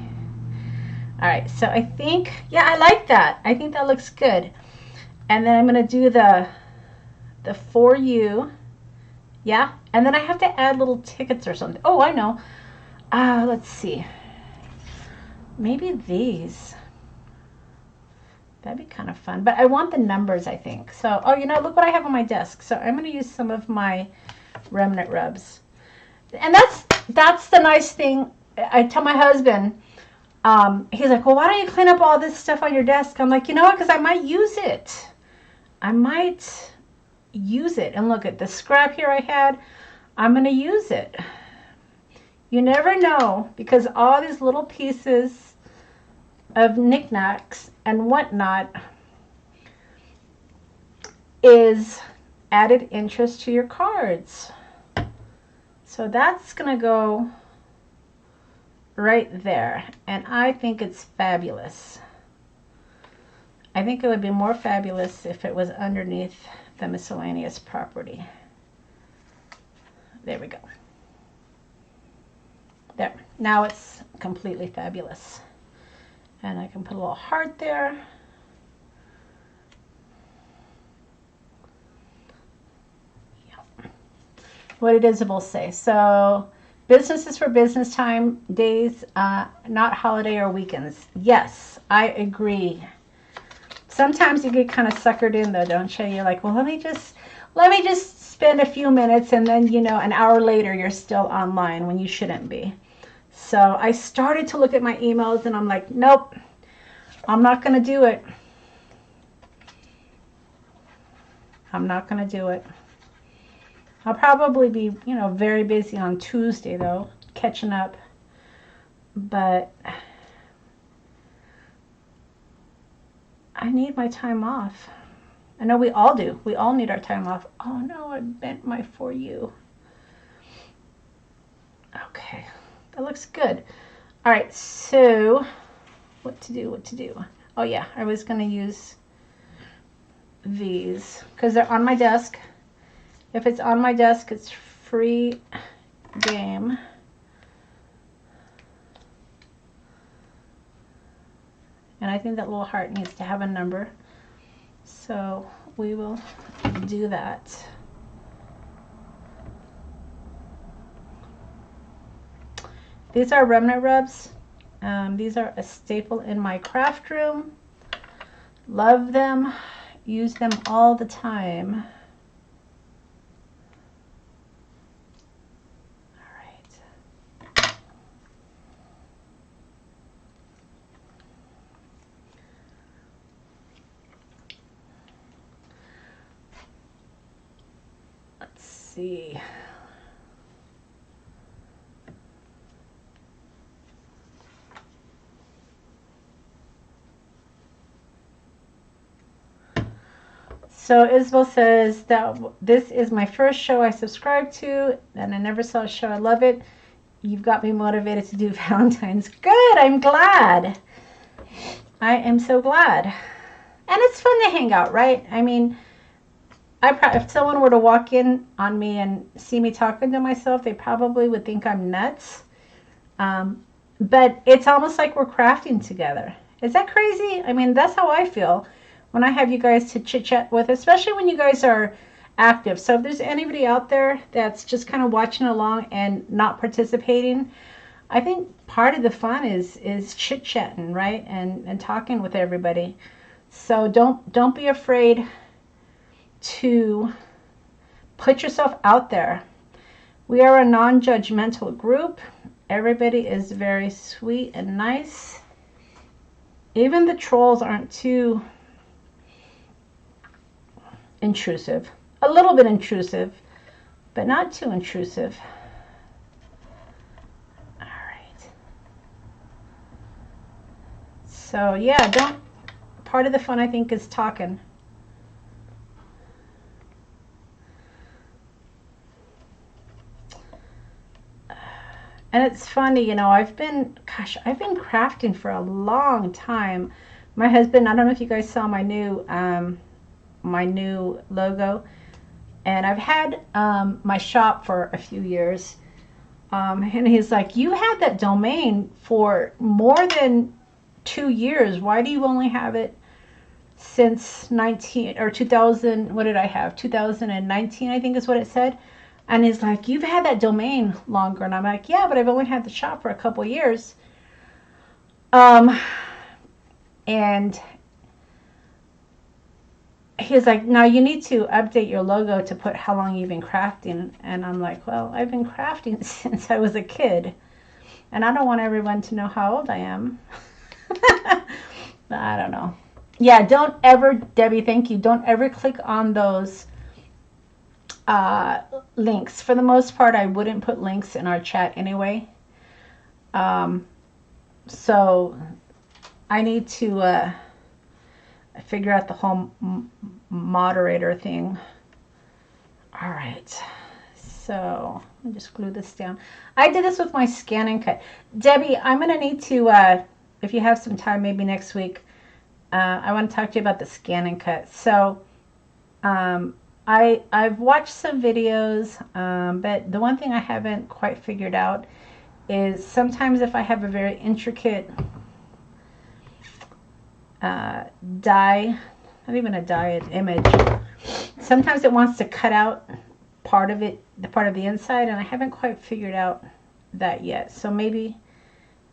All right, so I think, yeah, I like that. I think that looks good. And then I'm going to do the for you. Yeah, and then I have to add little tickets or something. Oh, I know. Let's see. Maybe these. That'd be kind of fun. But I want the numbers, I think. So, oh, you know, look what I have on my desk. So I'm going to use some of my remnant rubs. And that's the nice thing. I tell my husband, he's like, well, why don't you clean up all this stuff on your desk? I'm like, you know what? Because I might use it. I might use it. And look at the scrap here I had. I'm going to use it. You never know, because all these little pieces of knickknacks and whatnot is added interest to your cards. So that's going to go right there. And I think it's fabulous. I think it would be more fabulous if it was underneath the miscellaneous property. There we go. There. Now it's completely fabulous. And I can put a little heart there. Yeah. What did Isabel say? So, business is for business time days, not holiday or weekends. Yes, I agree. Sometimes you get kind of suckered in though, don't you? You're like, well, let me just spend a few minutes, and then, you know, an hour later you're still online when you shouldn't be. So I started to look at my emails, and I'm like, nope, I'm not going to do it. I'm not going to do it. I'll probably be, you know, very busy on Tuesday, though, catching up. But I need my time off. I know we all do. We all need our time off. Oh, no, I bent my for you. Okay. That looks good. All right, so what to do? Oh yeah, I was going to use these because they're on my desk. If it's on my desk, it's free game. and I think that little heart needs to have a number. So we will do that. These are remnant rubs. These are a staple in my craft room. Love them. Use them all the time. See. So Isabel says that this is my first show I subscribed to, and I never saw a show. I love it. You've got me motivated to do Valentine's. Good. I'm glad. I am so glad. And it's fun to hang out, right? I mean, if someone were to walk in on me and see me talking to myself, they probably would think I'm nuts. But it's almost like we're crafting together. Is that crazy? I mean, that's how I feel when I have you guys to chit chat with, especially when you guys are active. So if there's anybody out there that's just kind of watching along and not participating, I think part of the fun is chit chatting, right? And talking with everybody. So don't be afraid to put yourself out there. We are a non-judgmental group. Everybody is very sweet and nice. Even the trolls aren't too intrusive. A little bit intrusive, but not too intrusive. All right. So yeah, part of the fun, I think, is talking. And it's funny, you know, I've been crafting for a long time. My husband, I don't know if you guys saw my new logo, and I've had my shop for a few years, and he's like, you had that domain for more than 2 years. Why do you only have it since 2000? What did I have? 2019, I think is what it said. And he's like, you've had that domain longer. And I'm like, yeah, but I've only had the shop for a couple years. And he's like, now you need to update your logo to put how long you've been crafting. And I'm like, well, I've been crafting since I was a kid. And I don't want everyone to know how old I am. I don't know. Yeah, don't ever, Debbie, thank you. Don't ever click on those links. For the most part, I wouldn't put links in our chat anyway. So I need to figure out the whole moderator thing. All right. So let me just glue this down. I did this with my scan and cut. Debbie, I'm going to need to, if you have some time, maybe next week, I want to talk to you about the scan and cut. So I've watched some videos, but the one thing I haven't quite figured out is sometimes if I have a very intricate die, not even a die, an image, sometimes it wants to cut out part of it, the part of the inside, and I haven't quite figured out that yet. So maybe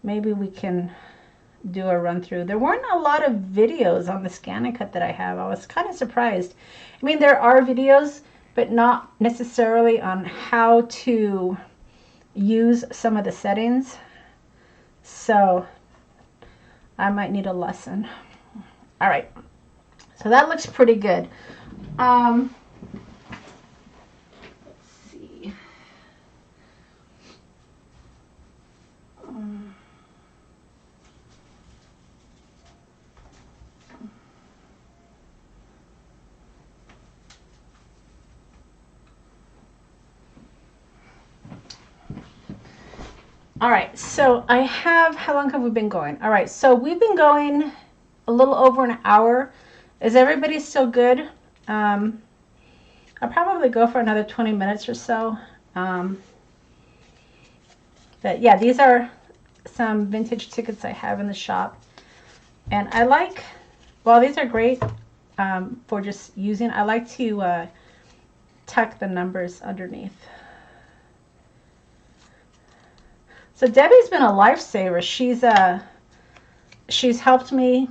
we can do a run through. There weren't a lot of videos on the scan and cut that I have. I was kind of surprised. I mean, there are videos, but not necessarily on how to use some of the settings. So I might need a lesson. All right. So that looks pretty good. Let's see. All right, so I have, how long have we been going? All right, so we've been going a little over an hour. Is everybody still good? I'll probably go for another 20 minutes or so. But yeah, these are some vintage tickets I have in the shop. And I like, well, these are great for just using. I like to tuck the numbers underneath. So Debbie's been a lifesaver. She's helped me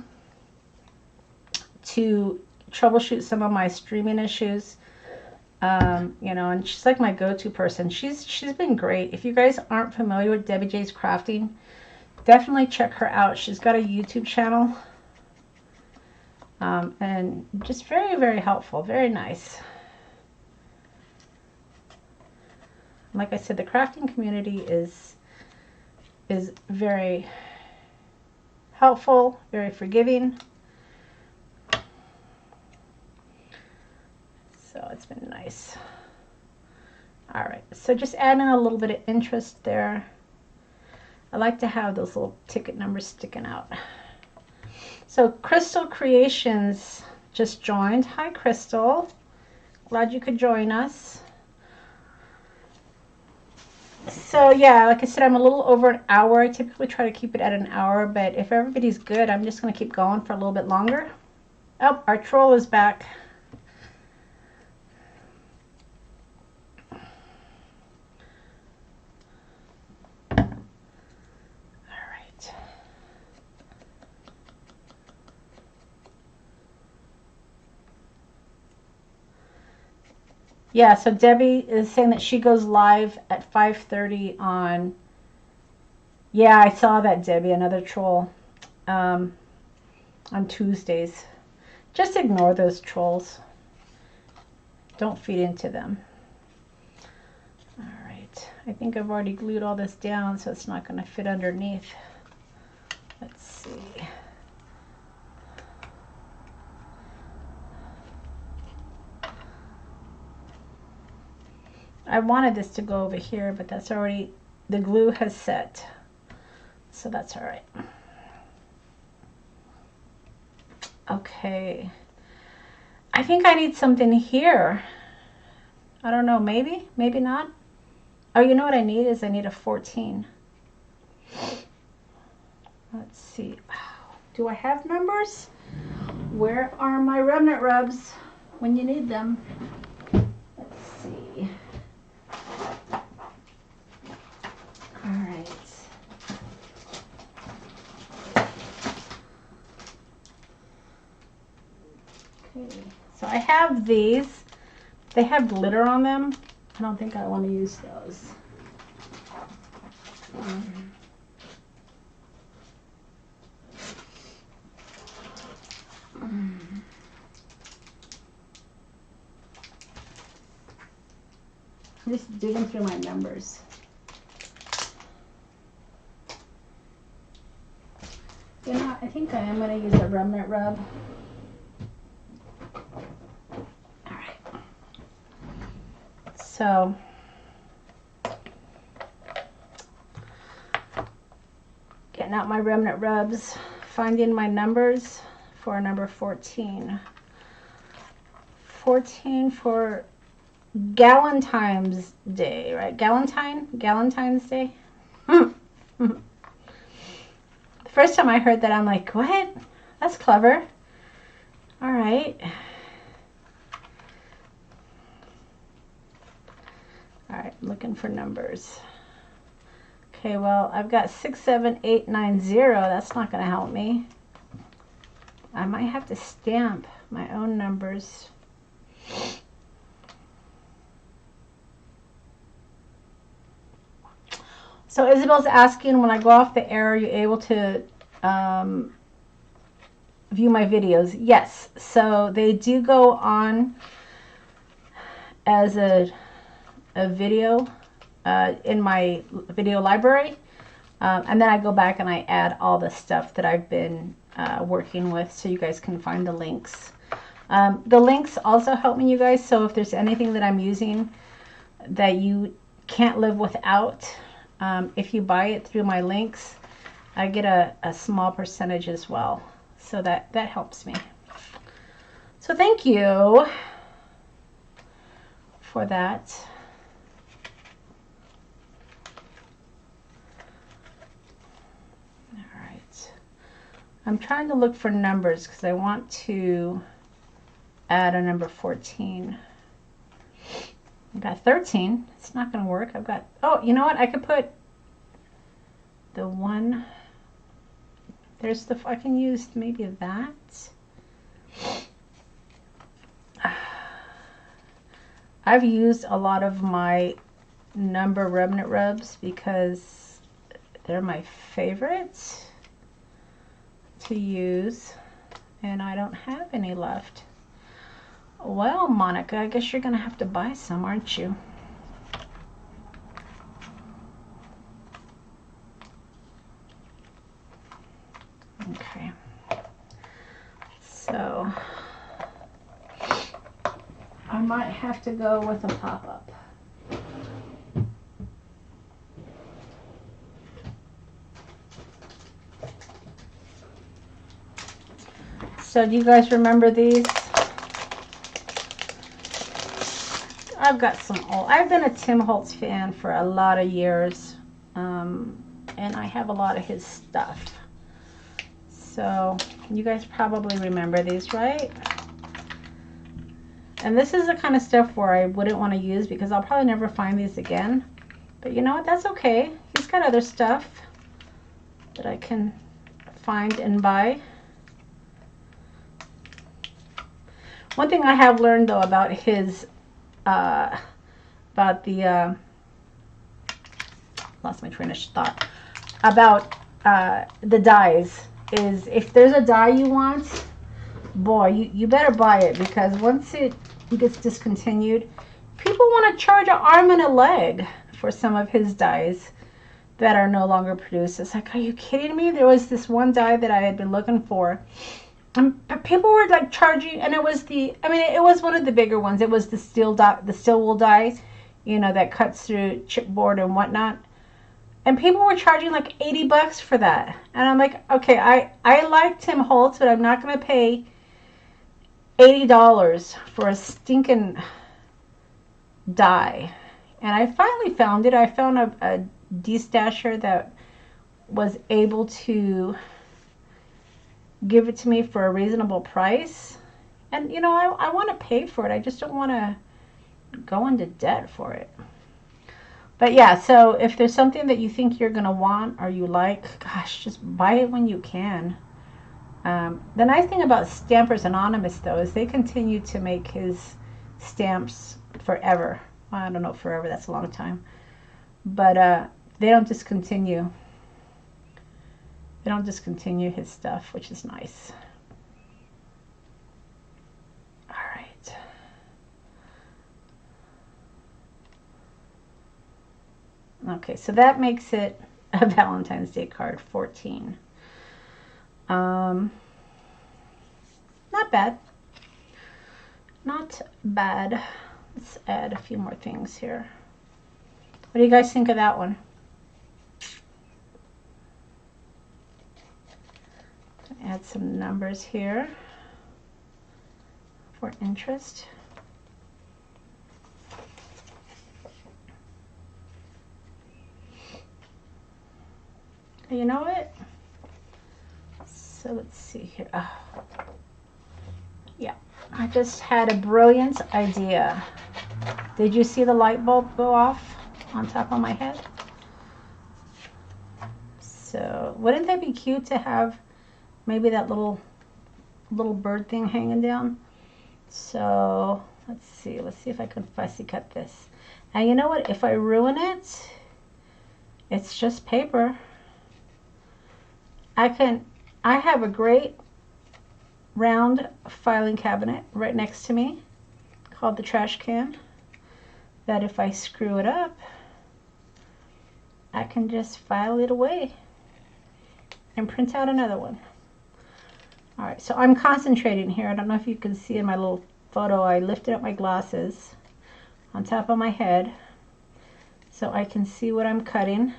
to troubleshoot some of my streaming issues. You know, and she's like my go-to person. She's been great. If you guys aren't familiar with Debbie J's Crafting, definitely check her out. She's got a YouTube channel. And just very, very helpful. Very nice. Like I said, the crafting community is very helpful, very forgiving. So it's been nice. All right, so just adding a little bit of interest there. I like to have those little ticket numbers sticking out. So Crystal Creations just joined. Hi, Crystal. Glad you could join us. So yeah, like I said, I'm a little over an hour. I typically try to keep it at an hour, but if everybody's good, I'm just going to keep going for a little bit longer. Oh, our troll is back. Yeah, so Debbie is saying that she goes live at 5:30 on, yeah, I saw that, Debbie, another troll, on Tuesdays. Just ignore those trolls. Don't feed into them. All right, I think I've already glued all this down, so it's not going to fit underneath. Let's see. I wanted this to go over here, but that's already, the glue has set, so that's all right. Okay, I think I need something here. I don't know, maybe, maybe not. Oh, you know what I need is I need a 14. Let's see. Do I have numbers? Where are my remnant rubs when you need them? Let's see. All right. Okay, so I have these. They have glitter on them. I don't think I want to use those. I'm just digging through my numbers. You know, I think I am going to use a remnant rub. All right. So, getting out my remnant rubs, finding my numbers for number 14. 14 for Valentine's Day, right? Valentine's Day. The first time I heard that, I'm like, what? That's clever. All right. All right, I'm looking for numbers. Okay, well, I've got 67890. That's not going to help me. I might have to stamp my own numbers. So Isabel's asking, when I go off the air, are you able to view my videos? Yes. So they do go on as a video in my video library. And then I go back and I add all the stuff that I've been working with, so you guys can find the links. The links also help me, you guys. So if there's anything that I'm using that you can't live without, if you buy it through my links, I get a small percentage as well. So that helps me. So thank you for that. I'm trying to look for numbers because I want to add a number 14. I've got 13. It's not going to work. I've got, oh, you know what? I could put the 1. There's the, I can use maybe that. I've used a lot of my number remnant rubs because they're my favorite to use, and I don't have any left. Well, Monica, I guess you're gonna have to buy some, aren't you? Okay, so I might have to go with a pop-up. So do you guys remember these? I've got some old, I've been a Tim Holtz fan for a lot of years, and I have a lot of his stuff. So you guys probably remember these, right? And this is the kind of stuff where I wouldn't want to use because I'll probably never find these again. But you know what? That's okay. He's got other stuff that I can find and buy. One thing I have learned though about his, lost my train of thought, about the dyes is if there's a dye you want, boy, you better buy it, because once it gets discontinued, people want to charge an arm and a leg for some of his dyes that are no longer produced. It's like, are you kidding me? There was this one dye that I had been looking for, and people were like charging, and it was the, I mean, it was one of the bigger ones. It was the steel wool dye, you know, that cuts through chipboard and whatnot. And people were charging like 80 bucks for that. And I'm like, okay, I like Tim Holtz, but I'm not going to pay $80 for a stinking dye. And I finally found it. I found a destasher that was able to give it to me for a reasonable price. And, you know, I want to pay for it. I just don't want to go into debt for it. But yeah, so if there's something that you think you're going to want or you like, gosh, just buy it when you can. The nice thing about Stampers Anonymous, though, is they continue to make his stamps forever. Well, I don't know, forever, that's a long time. But they don't discontinue. They don't discontinue his stuff, which is nice. All right. Okay, so that makes it a Valentine's Day card, 14. Not bad. Not bad. Let's add a few more things here. What do you guys think of that one? Add some numbers here for interest. You know what? So let's see here. Oh. Yeah, I just had a brilliant idea. Did you see the light bulb go off on top of my head? So wouldn't that be cute to have maybe that little bird thing hanging down? So let's see if I can fussy cut this. And you know what? If I ruin it, it's just paper. I have a great round filing cabinet right next to me called the trash can, that if I screw it up, I can just file it away and print out another one. All right, so I'm concentrating here. I don't know if you can see in my little photo, I lifted up my glasses on top of my head so I can see what I'm cutting.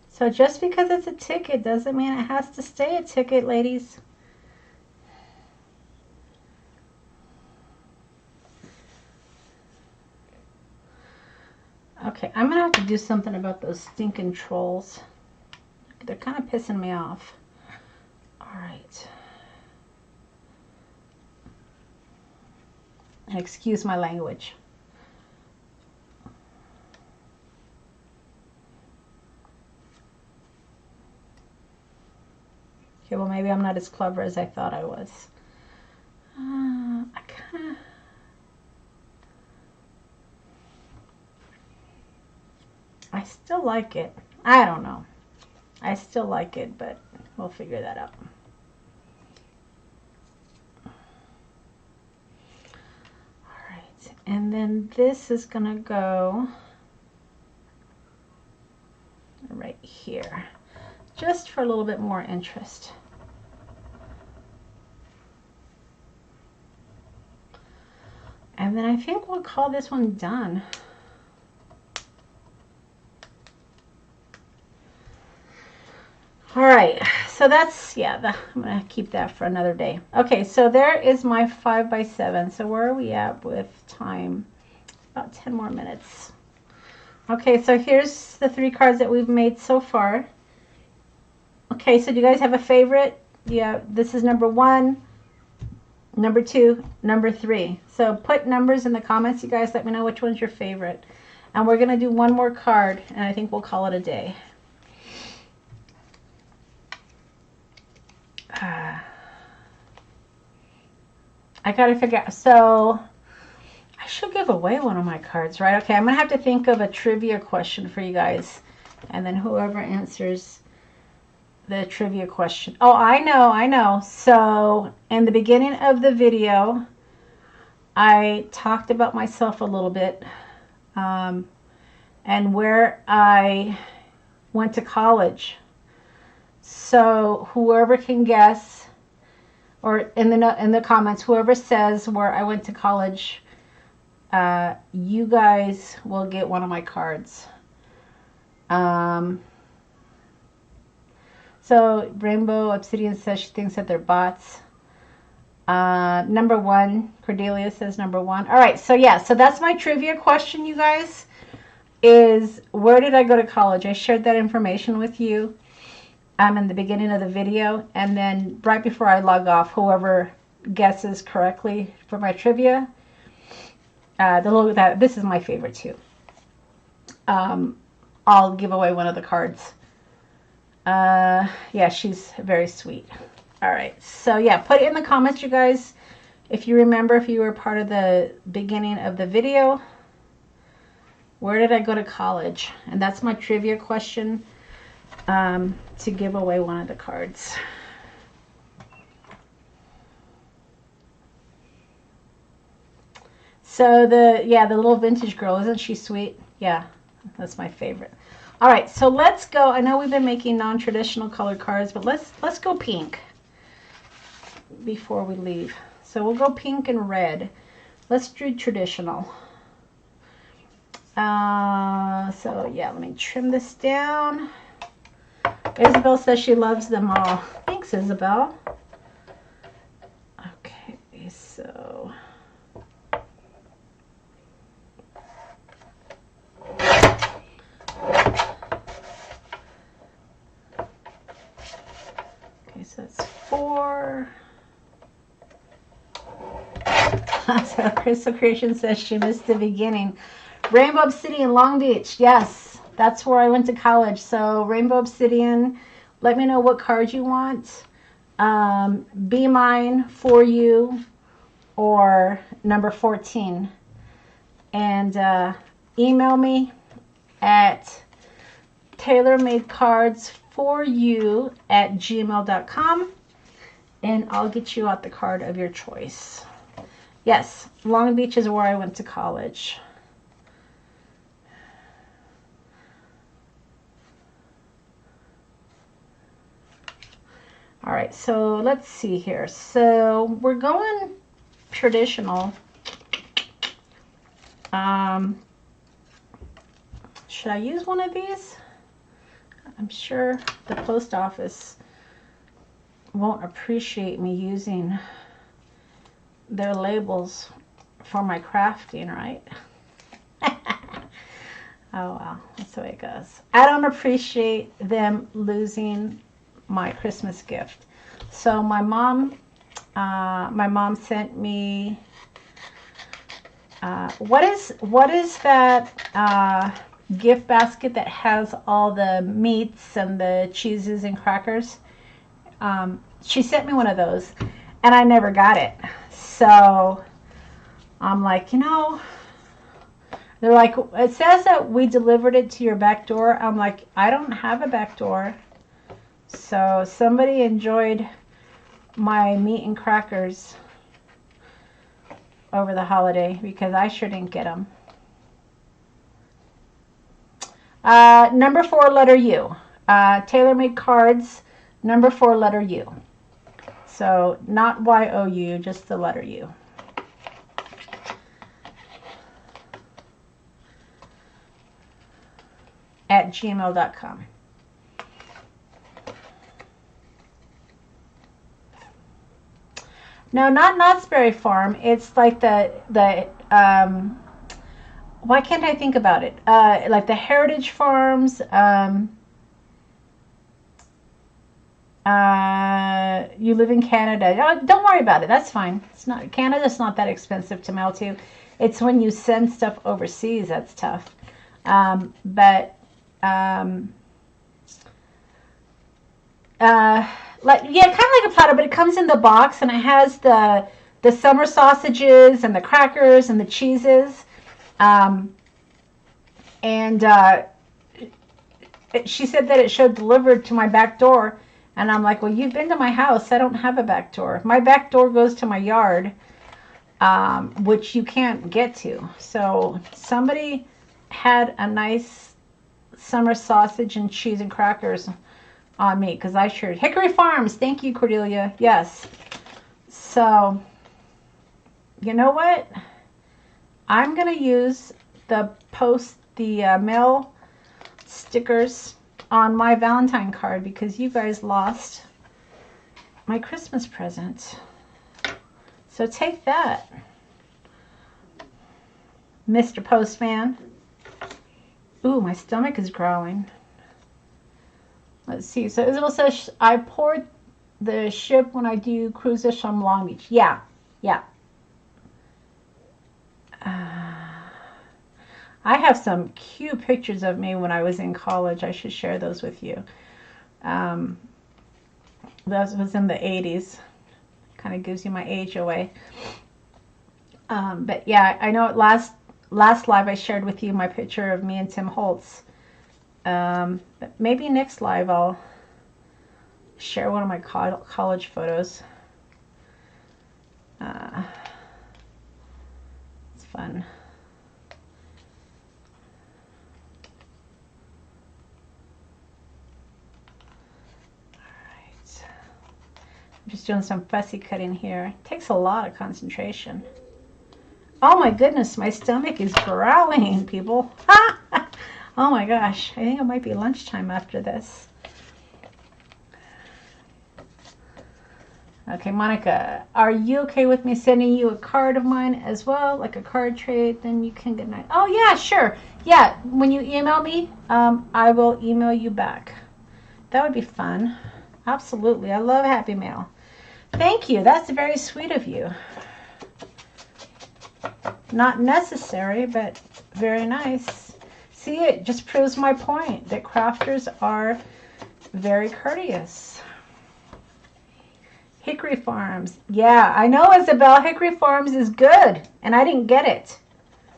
So just because it's a ticket doesn't mean it has to stay a ticket, ladies. Okay, I'm gonna have to do something about those stinking trolls. They're kind of pissing me off. All right. Excuse my language. Okay, well, maybe I'm not as clever as I thought I was. I still like it. I don't know. I still like it, but we'll figure that out. All right, and then this is gonna go right here, just for a little bit more interest. And then I think we'll call this one done. All right, so that's, yeah, I'm gonna keep that for another day. Okay, so there is my 5x7. So where are we at with time? About 10 more minutes. Okay, so here's the 3 cards that we've made so far. Okay, so do you guys have a favorite? Yeah, this is number 1, number 2, number 3. So put numbers in the comments, you guys. Let me know which one's your favorite. And we're gonna do one more card, and I think we'll call it a day. I gotta figure out, so I should give away one of my cards, right? Okay, I'm gonna have to think of a trivia question for you guys, and then whoever answers the trivia question. Oh, I know. So in the beginning of the video, I talked about myself a little bit, and where I went to college. So whoever can guess, or in the comments, whoever says where I went to college, you guys will get one of my cards. So Rainbow Obsidian says she thinks that they're bots. Number 1, Cordelia says number 1. All right, so yeah, so that's my trivia question, you guys, is where did I go to college? I shared that information with you in the beginning of the video, and then right before I log off, whoever guesses correctly for my trivia, this is my favorite too. I'll give away one of the cards. Yeah, she's very sweet. All right, so yeah, put it in the comments, you guys, if you remember, if you were part of the beginning of the video, where did I go to college? And that's my trivia question, to give away one of the cards. So the little vintage girl, isn't she sweet? Yeah, that's my favorite. All right, so let's go. I know we've been making non-traditional color cards, but let's go pink before we leave. So we'll go pink and red. Let's do traditional. So yeah, let me trim this down. Isabel says she loves them all. Thanks, Isabel. Okay, so so that's 4. So Crystal Creation says she missed the beginning. Rainbow Obsidian, Long Beach. Yes, that's where I went to college. So Rainbow Obsidian, let me know what card you want. Be Mine, For You, or number 14. And email me at Taylormadecards4u at gmail.com, and I'll get you out the card of your choice. Yes, Long Beach is where I went to college. All right, so let's see here. So we're going traditional. Should I use one of these? I'm sure the post office won't appreciate me using their labels for my crafting, right? Oh, well, that's the way it goes. I don't appreciate them losing my Christmas gift. So my mom sent me, what is that gift basket that has all the meats and the cheeses and crackers? She sent me one of those, and I never got it. So I'm like, they're like, it says that we delivered it to your back door. I'm like, I don't have a back door. So somebody enjoyed my meat and crackers over the holiday, because I sure didn't get them. Number 4, letter U. Taylormade Cards, number 4, letter U. So not Y-O-U, just the letter U. @gmail.com. No, not Knott's Berry Farm. It's like the why can't I think about it? Like the Heritage Farms. You live in Canada. Oh, don't worry about it. That's fine. It's not, Canada's not that expensive to mail to. It's when you send stuff overseas that's tough. Like, yeah, kind of like a platter, but it comes in the box, and it has the summer sausages and the crackers and the cheeses. She said that it showed delivered to my back door, and I'm like, well, you've been to my house. I don't have a back door. My back door goes to my yard, which you can't get to. So somebody had a nice summer sausage and cheese and crackers on me, because I shared. Hickory Farms, thank you, Cordelia. Yes. So, you know what? I'm going to use the mail stickers on my Valentine card, because you guys lost my Christmas present. So take that, Mr. Postman. Ooh, my stomach is growling. Let's see. So Isabel says, I poured the ship when I do cruises from Long Beach. Yeah. I have some cute pictures of me when I was in college. I should share those with you. That was in the 80s. Kind of gives you my age away. But yeah, I know last live I shared with you my picture of me and Tim Holtz. But maybe next live I'll share one of my college photos. It's fun. Alright. I'm just doing some fussy cutting here. It takes a lot of concentration. Oh my goodness, my stomach is growling, people. Oh my gosh, I think it might be lunchtime after this. Okay, Monica, are you okay with me sending you a card of mine as well, like a card trade? Then you can get night. Oh yeah, sure. Yeah, when you email me, I will email you back. That would be fun. Absolutely, I love Happy Mail. Thank you. That's very sweet of you. Not necessary, but very nice. See, it just proves my point that crafters are very courteous. Hickory Farms. Yeah, I know, Isabel. Hickory Farms is good, and I didn't get it.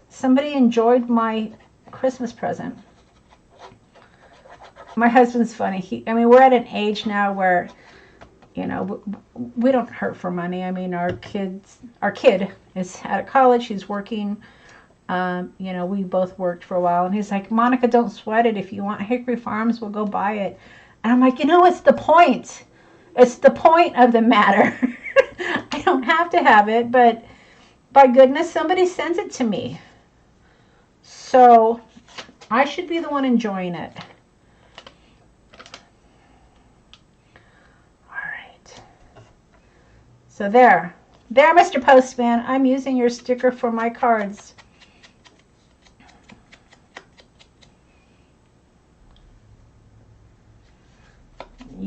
Somebody enjoyed my Christmas present. My husband's funny. I mean, we're at an age now where, you know, we don't hurt for money. I mean, our kid is out of college. He's working. You know, we both worked for a while, and he's like, Monica, don't sweat it. If you want Hickory Farms, we'll go buy it. And I'm like, you know, it's the point. It's the point of the matter. I don't have to have it, but by goodness, somebody sends it to me. So I should be the one enjoying it. All right. So there, Mr. Postman, I'm using your sticker for my cards.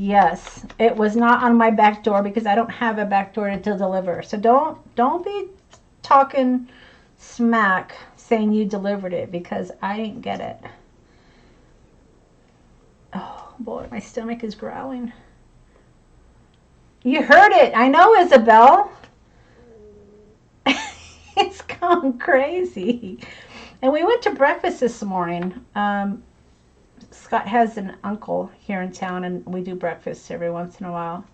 Yes, it was not on my back door because I don't have a back door to deliver. So don't be talking smack saying you delivered it because I didn't get it. Oh boy, my stomach is growling. You heard it. I know, Isabel. It's gone crazy. And we went to breakfast this morning. Scott has an uncle here in town, and we do breakfast every once in a while.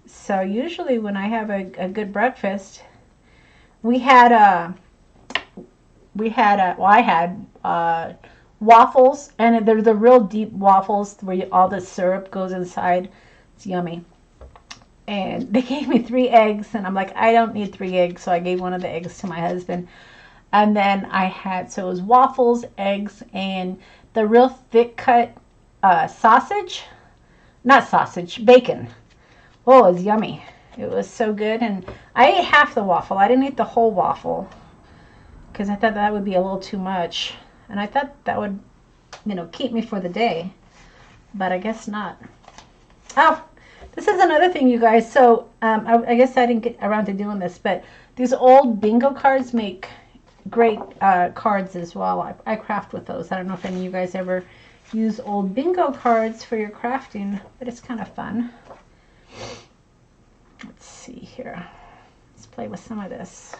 So usually when I have a good breakfast, I had waffles, and they're the real deep waffles where all the syrup goes inside. It's yummy. And they gave me 3 eggs, and I'm like, I don't need 3 eggs, so I gave one of the eggs to my husband. And then so it was waffles, eggs, and the real thick cut bacon. Oh, it was yummy. It was so good. And I ate half the waffle. I didn't eat the whole waffle because I thought that would be a little too much. And I thought that would, keep me for the day. But I guess not. Oh, this is another thing, you guys. So I guess I didn't get around to doing this, but these old bingo cards make great cards as well. I craft with those. I don't know if any of you guys ever use old bingo cards for your crafting, but it's kind of fun. Let's see here. Let's play with some of this.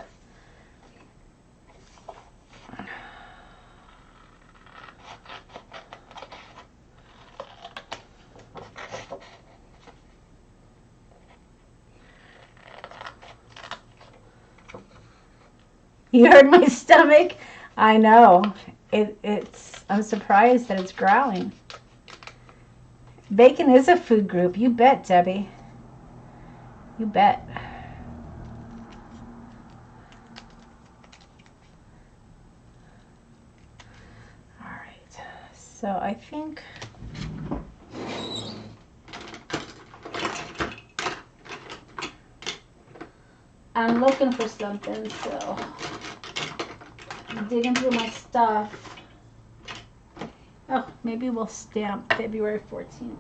You heard my stomach? I know. I'm surprised that it's growling. Bacon is a food group. You bet, Debbie. You bet. All right. So I think I'm looking for something, so I'm digging through my stuff. Oh, maybe we'll stamp February 14th.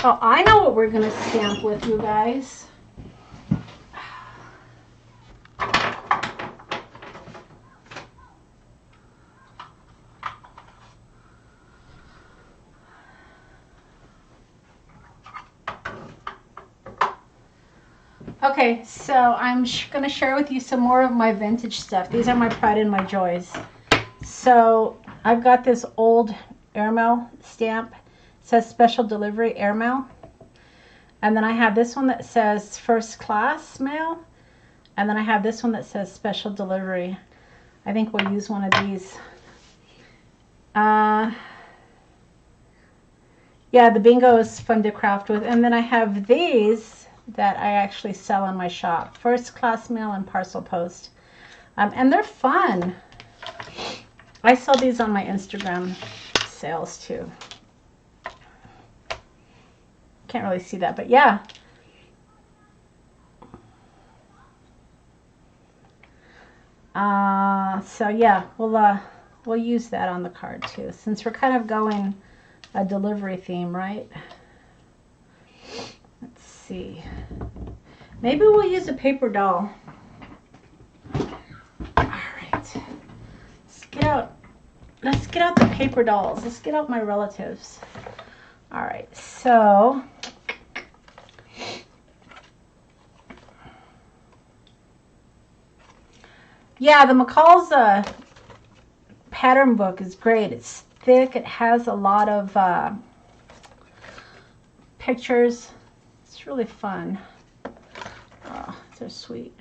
Oh, I know what we're going to stamp with, you guys. Okay, so I'm going to share with you some more of my vintage stuff. These are my pride and my joys. So I've got this old airmail stamp. It says special delivery airmail. And then I have this one that says first class mail. And then I have this one that says special delivery. I think we'll use one of these. Yeah, the bingo is fun to craft with. And then I have these that I actually sell in my shop. First class mail and parcel post. And they're fun. I sell these on my Instagram sales too. Can't really see that, but yeah. So yeah, we'll use that on the card too, since we're kind of going a delivery theme, right? Let's see. Maybe we'll use a paper doll. All right. Let's get out the paper dolls. Let's get out my relatives. All right. So yeah, the McCall's pattern book is great. It's thick. It has a lot of pictures. It's really fun. Oh, they're sweet.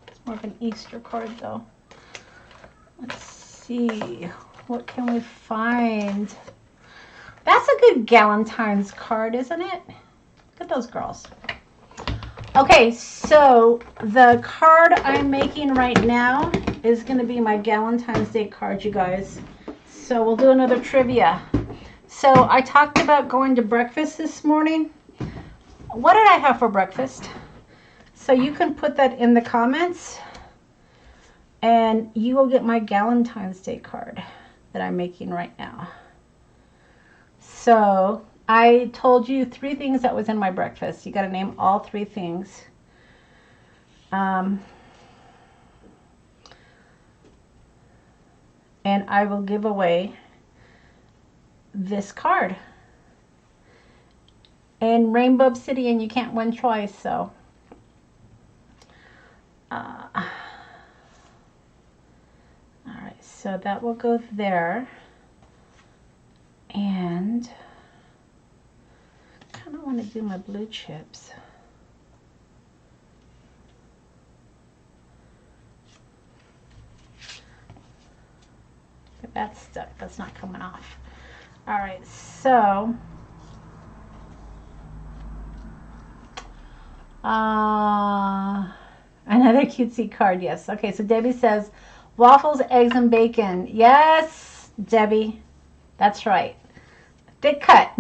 It's more of an Easter card though. Let's see. What can we find? That's a good Valentine's card, isn't it? Look at those girls. Okay, so the card I'm making right now is going to be my Valentine's Day card, you guys. So we'll do another trivia. So I talked about going to breakfast this morning. What did I have for breakfast? So you can put that in the comments and you will get my Valentine's Day card that I'm making right now. So I told you 3 things that was in my breakfast. You got to name all 3 things. And I will give away this card. And Rainbow Obsidian, you can't win twice, so. All right, so that will go there. And I kind of want to do my blue chips. That's stuck. That's not coming off. All right, so another cutesy card. Yes. Okay, so Debbie says waffles, eggs, and bacon. Yes, Debbie, that's right. Thick cut.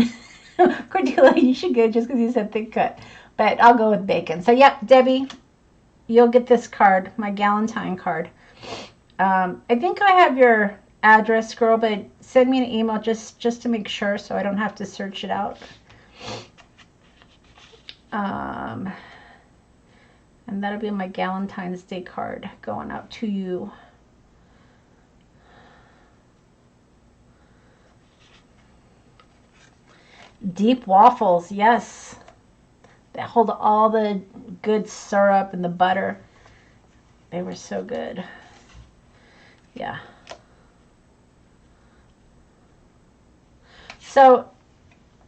Cordelia, you should go just because you said thick cut, but I'll go with bacon. So yep, Debbie, you'll get this card, my Valentine card. I think I have your address, girl, but send me an email just to make sure so I don't have to search it out. And that'll be my Valentine's Day card going out to you. Deep waffles, yes. They hold all the good syrup and the butter. They were so good. Yeah. So,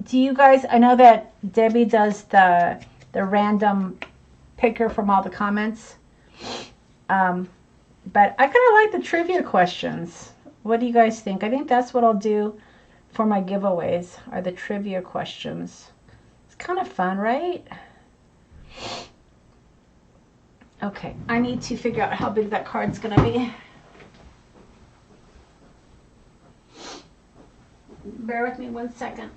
do you guys, I know that Debbie does the random picker from all the comments. But I kind of like the trivia questions. What do you guys think? I think that's what I'll do for my giveaways, are the trivia questions. It's kind of fun, right? Okay, I need to figure out how big that card's gonna be. Bear with me 1 second.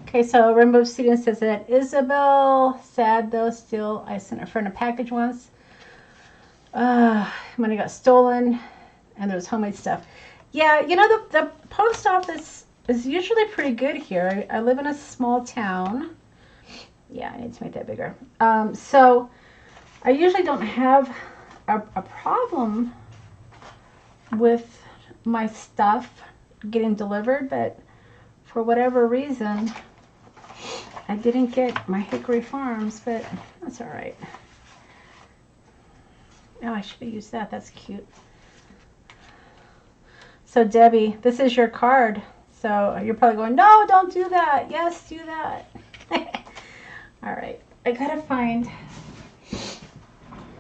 Okay, so Rainbow Student says that Isabel, sad though, still, I sent her friend a package once. Money got stolen, and there was homemade stuff. Yeah, you know, the post office is usually pretty good here. I live in a small town. Yeah, I need to make that bigger. So I usually don't have a problem with my stuff getting delivered, but for whatever reason, I didn't get my Hickory Farms, but that's all right. Oh, I should have used that. That's cute. So Debbie, this is your card. So you're probably going, no, don't do that. Yes, do that. All right. I gotta find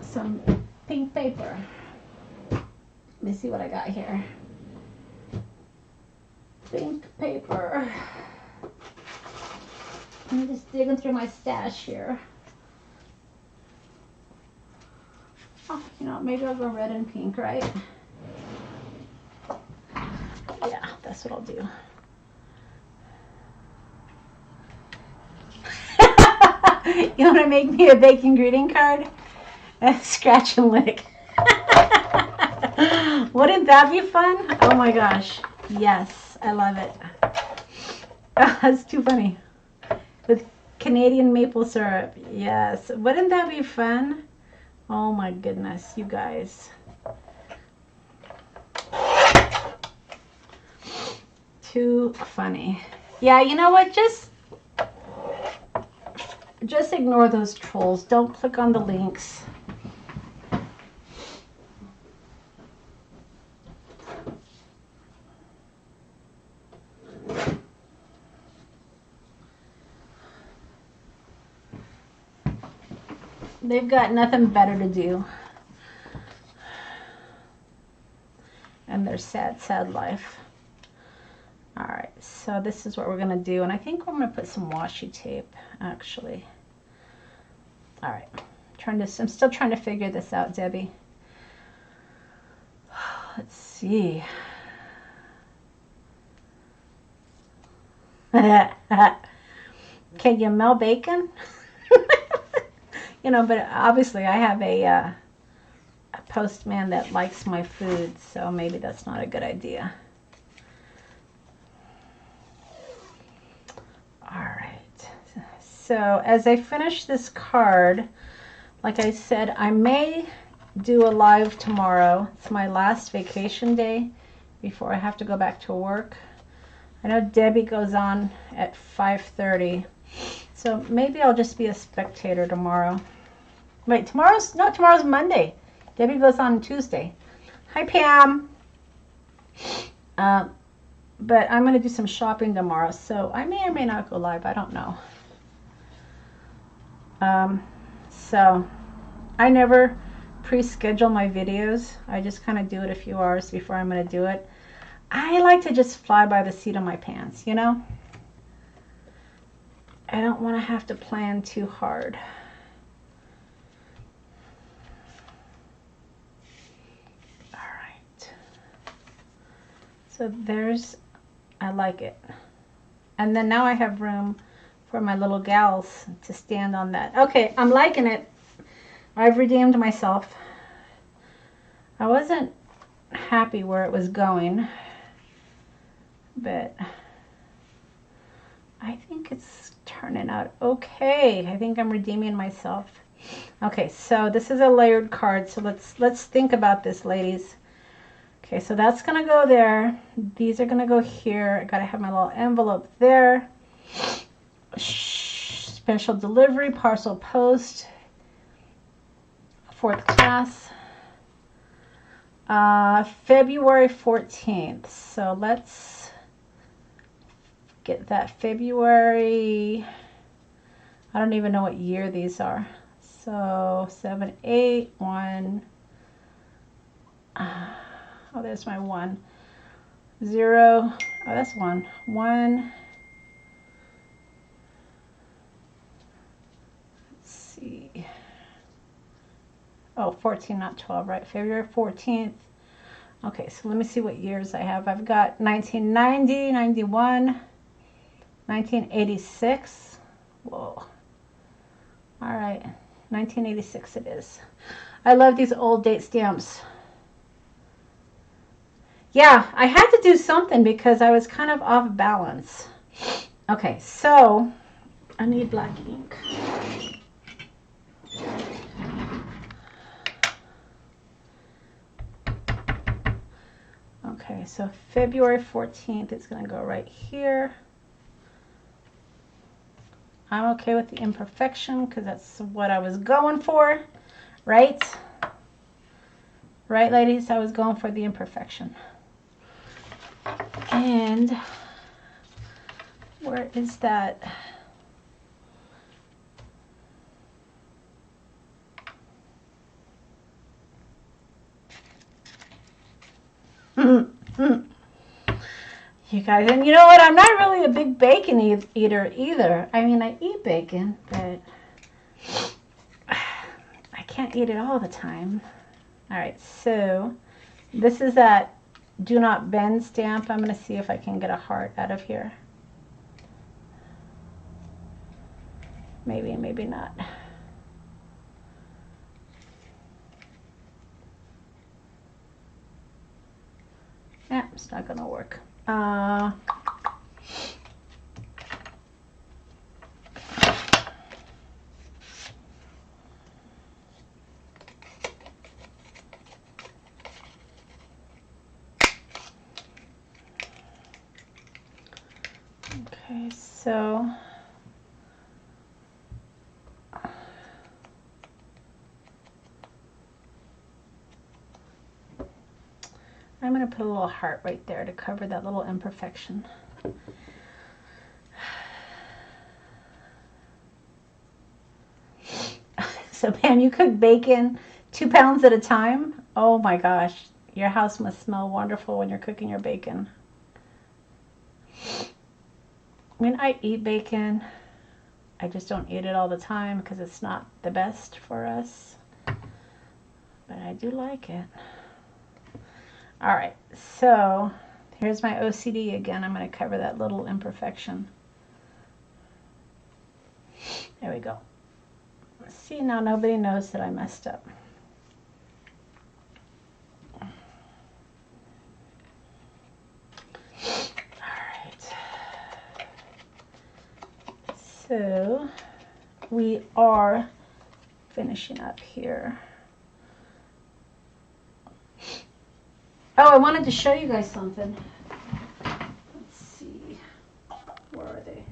some pink paper. Let me see what I got here. Pink paper. I'm just digging through my stash here. Oh, you know, maybe I'll go red and pink, right? Yeah, that's what I'll do. You want to make me a bacon greeting card? Scratch and lick. Wouldn't that be fun? Oh my gosh. Yes, I love it. Oh, that's too funny. With Canadian maple syrup. Yes. Wouldn't that be fun? Oh my goodness, you guys. Too funny. Yeah, you know what? Just ignore those trolls. Don't click on the links. They've got nothing better to do. And their sad, sad life. All right, so this is what we're gonna do. And I think I'm gonna put some washi tape, actually. All right, I'm still trying to figure this out, Debbie. Let's see. Can you melt bacon? You know, but obviously I have a postman that likes my food, so maybe that's not a good idea. All right. So as I finish this card, like I said, I may do a live tomorrow. It's my last vacation day before I have to go back to work. I know Debbie goes on at 5:30, so maybe I'll just be a spectator tomorrow. Wait, tomorrow's Monday. Debbie goes on Tuesday. Hi, Pam. But I'm going to do some shopping tomorrow, so I may or may not go live. I don't know. So I never pre-schedule my videos. I just kind of do it a few hours before I'm going to do it. I like to just fly by the seat of my pants, you know? I don't want to have to plan too hard. All right. So there's, I like it. And then now I have room for my little gals to stand on that. Okay, I'm liking it. I've redeemed myself. I wasn't happy where it was going, but I think it's turning out okay. I think I'm redeeming myself. Okay, so this is a layered card, so let's think about this, ladies. Okay, so that's gonna go there. These are gonna go here. I gotta have my little envelope there. Special delivery, parcel post, 4th class. February 14th. So let's get that February. I don't even know what year these are. So 7, 8, 1. Oh, there's my 1. 0. Oh, that's 1. 1. Let's see. Oh, 14, not 12, right? February 14th. Okay, so let me see what years I have. I've got 1990, 91, 1986. Whoa. All right, 1986 it is. I love these old date stamps. Yeah, I had to do something because I was kind of off balance. Okay, so I need black ink. Okay, so February 14th, it's going to go right here. I'm okay with the imperfection because that's what I was going for, right? Right, ladies? I was going for the imperfection. And where is that? You guys, and you know what? I'm not really a big bacon eater either. I mean, I eat bacon, but I can't eat it all the time. All right, so this is that do not bend stamp. I'm going to see if I can get a heart out of here. Maybe, maybe not. Yeah, it's not going to work. Okay, so I'm going to put a little heart right there to cover that little imperfection. So Pam, you cook bacon 2 pounds at a time? Oh my gosh. Your house must smell wonderful when you're cooking your bacon. I mean, I eat bacon. I just don't eat it all the time because it's not the best for us. But I do like it. All right, so here's my OCD again. I'm going to cover that little imperfection. There we go. See, now nobody knows that I messed up. So we are finishing up here. Oh, I wanted to show you guys something. Let's see. Where are they?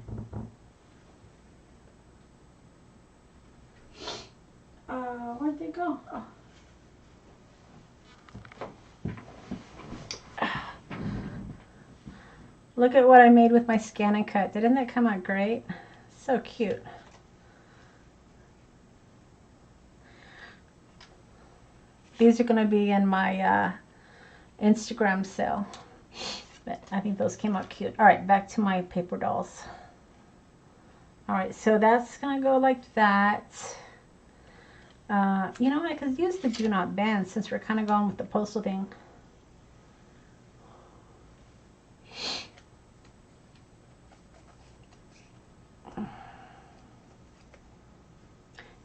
Where'd they go? Oh. Look at what I made with my scan and cut. Didn't that come out great? So cute. These are going to be in my Instagram sale. But I think those came out cute. All right, back to my paper dolls. All right, so that's going to go like that. You know what? I could use the do not bend since we're kind of going with the postal thing.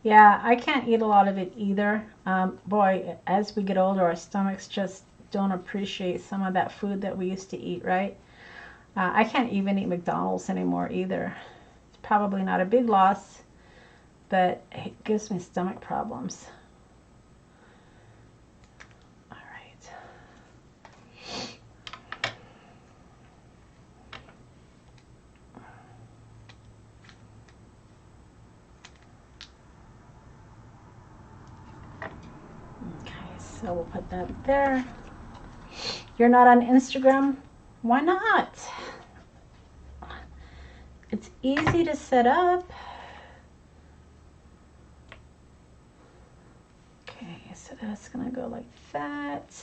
Yeah, I can't eat a lot of it either. Boy, as we get older, our stomachs just don't appreciate some of that food that we used to eat, right? I can't even eat McDonald's anymore either. It's probably not a big loss, but it gives me stomach problems. All right. So we'll put that there. You're not on Instagram? Why not? It's easy to set up. Okay, so that's gonna go like that.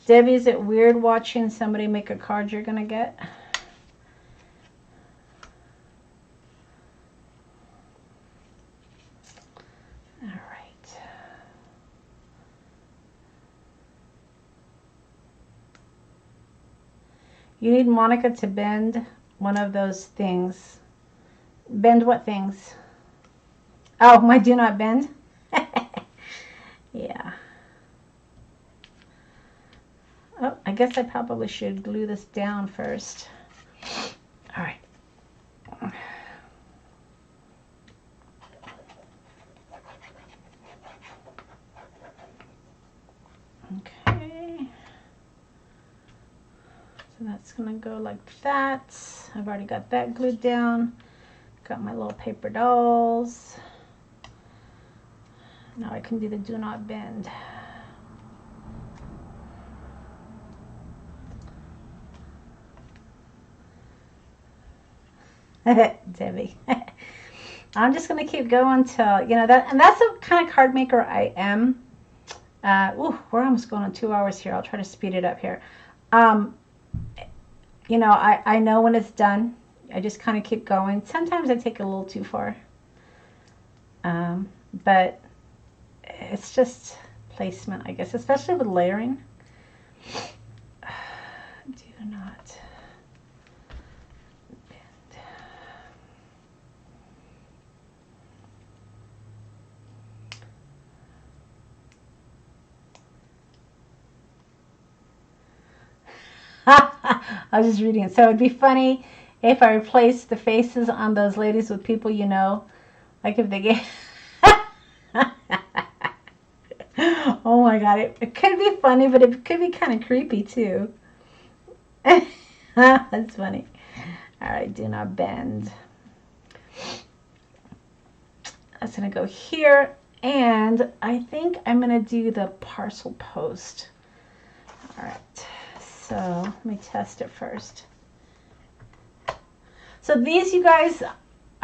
Debbie, is it weird watching somebody make a card you're gonna get? You need Monica to bend one of those things. Bend what things? Oh, my do not bend? Yeah. Oh, I guess I probably should glue this down first. All right. Okay. So that's going to go like that. I've already got that glued down. Got my little paper dolls. Now I can do the do not bend. Debbie. I'm just going to keep going till, you know, that, and that's the kind of card maker I am. Ooh, we're almost going on 2 hours here. I'll try to speed it up here. You know, I know when it's done. I just kind of keep going. Sometimes I take it a little too far. But it's just placement, I guess, especially with layering. Do not bend. I was just reading it. So it'd be funny if I replaced the faces on those ladies with people you know. Like if they get... Oh my God, it could be funny, but it could be kind of creepy too. That's funny. All right, do not bend. That's gonna go here, and I think I'm gonna do the parcel post. All right, so let me test it first. So these, you guys,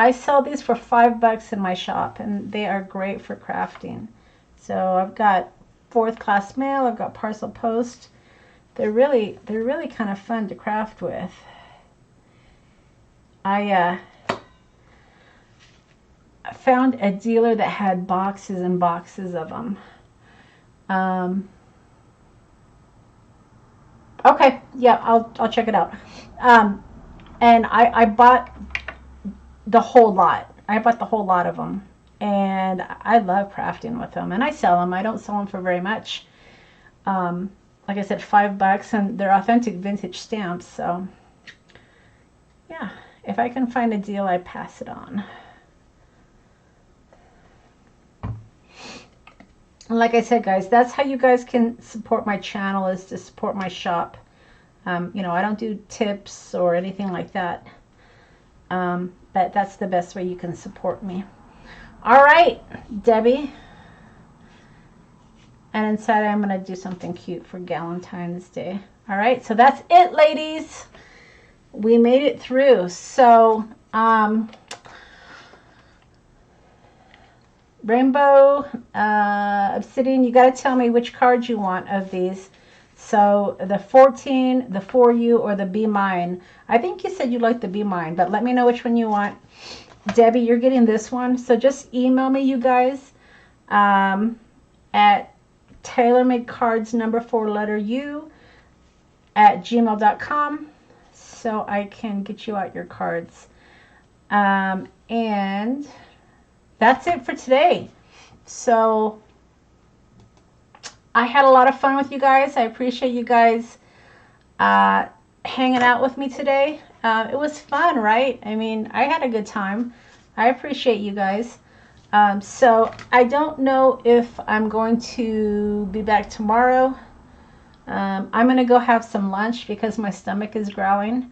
I sell these for $5 in my shop, and they are great for crafting. So I've got 4th class mail, I've got parcel post. They're really kind of fun to craft with. I found a dealer that had boxes and boxes of them. Okay, yeah, I'll check it out. And I bought the whole lot. I bought the whole lot of them, and I love crafting with them. And I sell them. I don't sell them for very much. Like I said, $5, and they're authentic vintage stamps. So yeah, if I can find a deal, I pass it on. And like I said, guys, that's how you guys can support my channel, is to support my shop. You know, I don't do tips or anything like that. But that's the best way you can support me. All right, Debbie. And inside I'm going to do something cute for Valentine's Day. All right, so that's it, ladies. We made it through. So, Rainbow, Obsidian, you got to tell me which cards you want of these. So the 14, the For You, or the Be Mine. I think you said you like the Be Mine, but let me know which one you want. Debbie, you're getting this one. So just email me, you guys, at Taylormadecards number 4 letter U at gmail.com, so I can get you out your cards. And that's it for today. So I had a lot of fun with you guys. I appreciate you guys hanging out with me today. It was fun, right? I mean, I had a good time. I appreciate you guys. So I don't know if I'm going to be back tomorrow. I'm going to go have some lunch because my stomach is growling.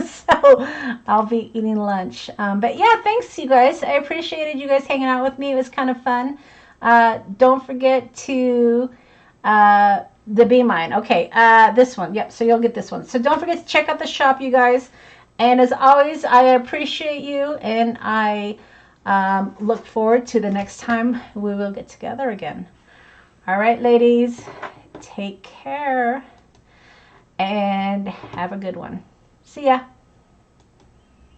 So I'll be eating lunch. But yeah, thanks you guys. I appreciated you guys hanging out with me. It was kind of fun. Don't forget to the Be Mine. Okay, this one. Yep, so you'll get this one. So don't forget to check out the shop, you guys. And as always, I appreciate you, and I look forward to the next time we will get together again. All right, ladies, take care and have a good one. See ya.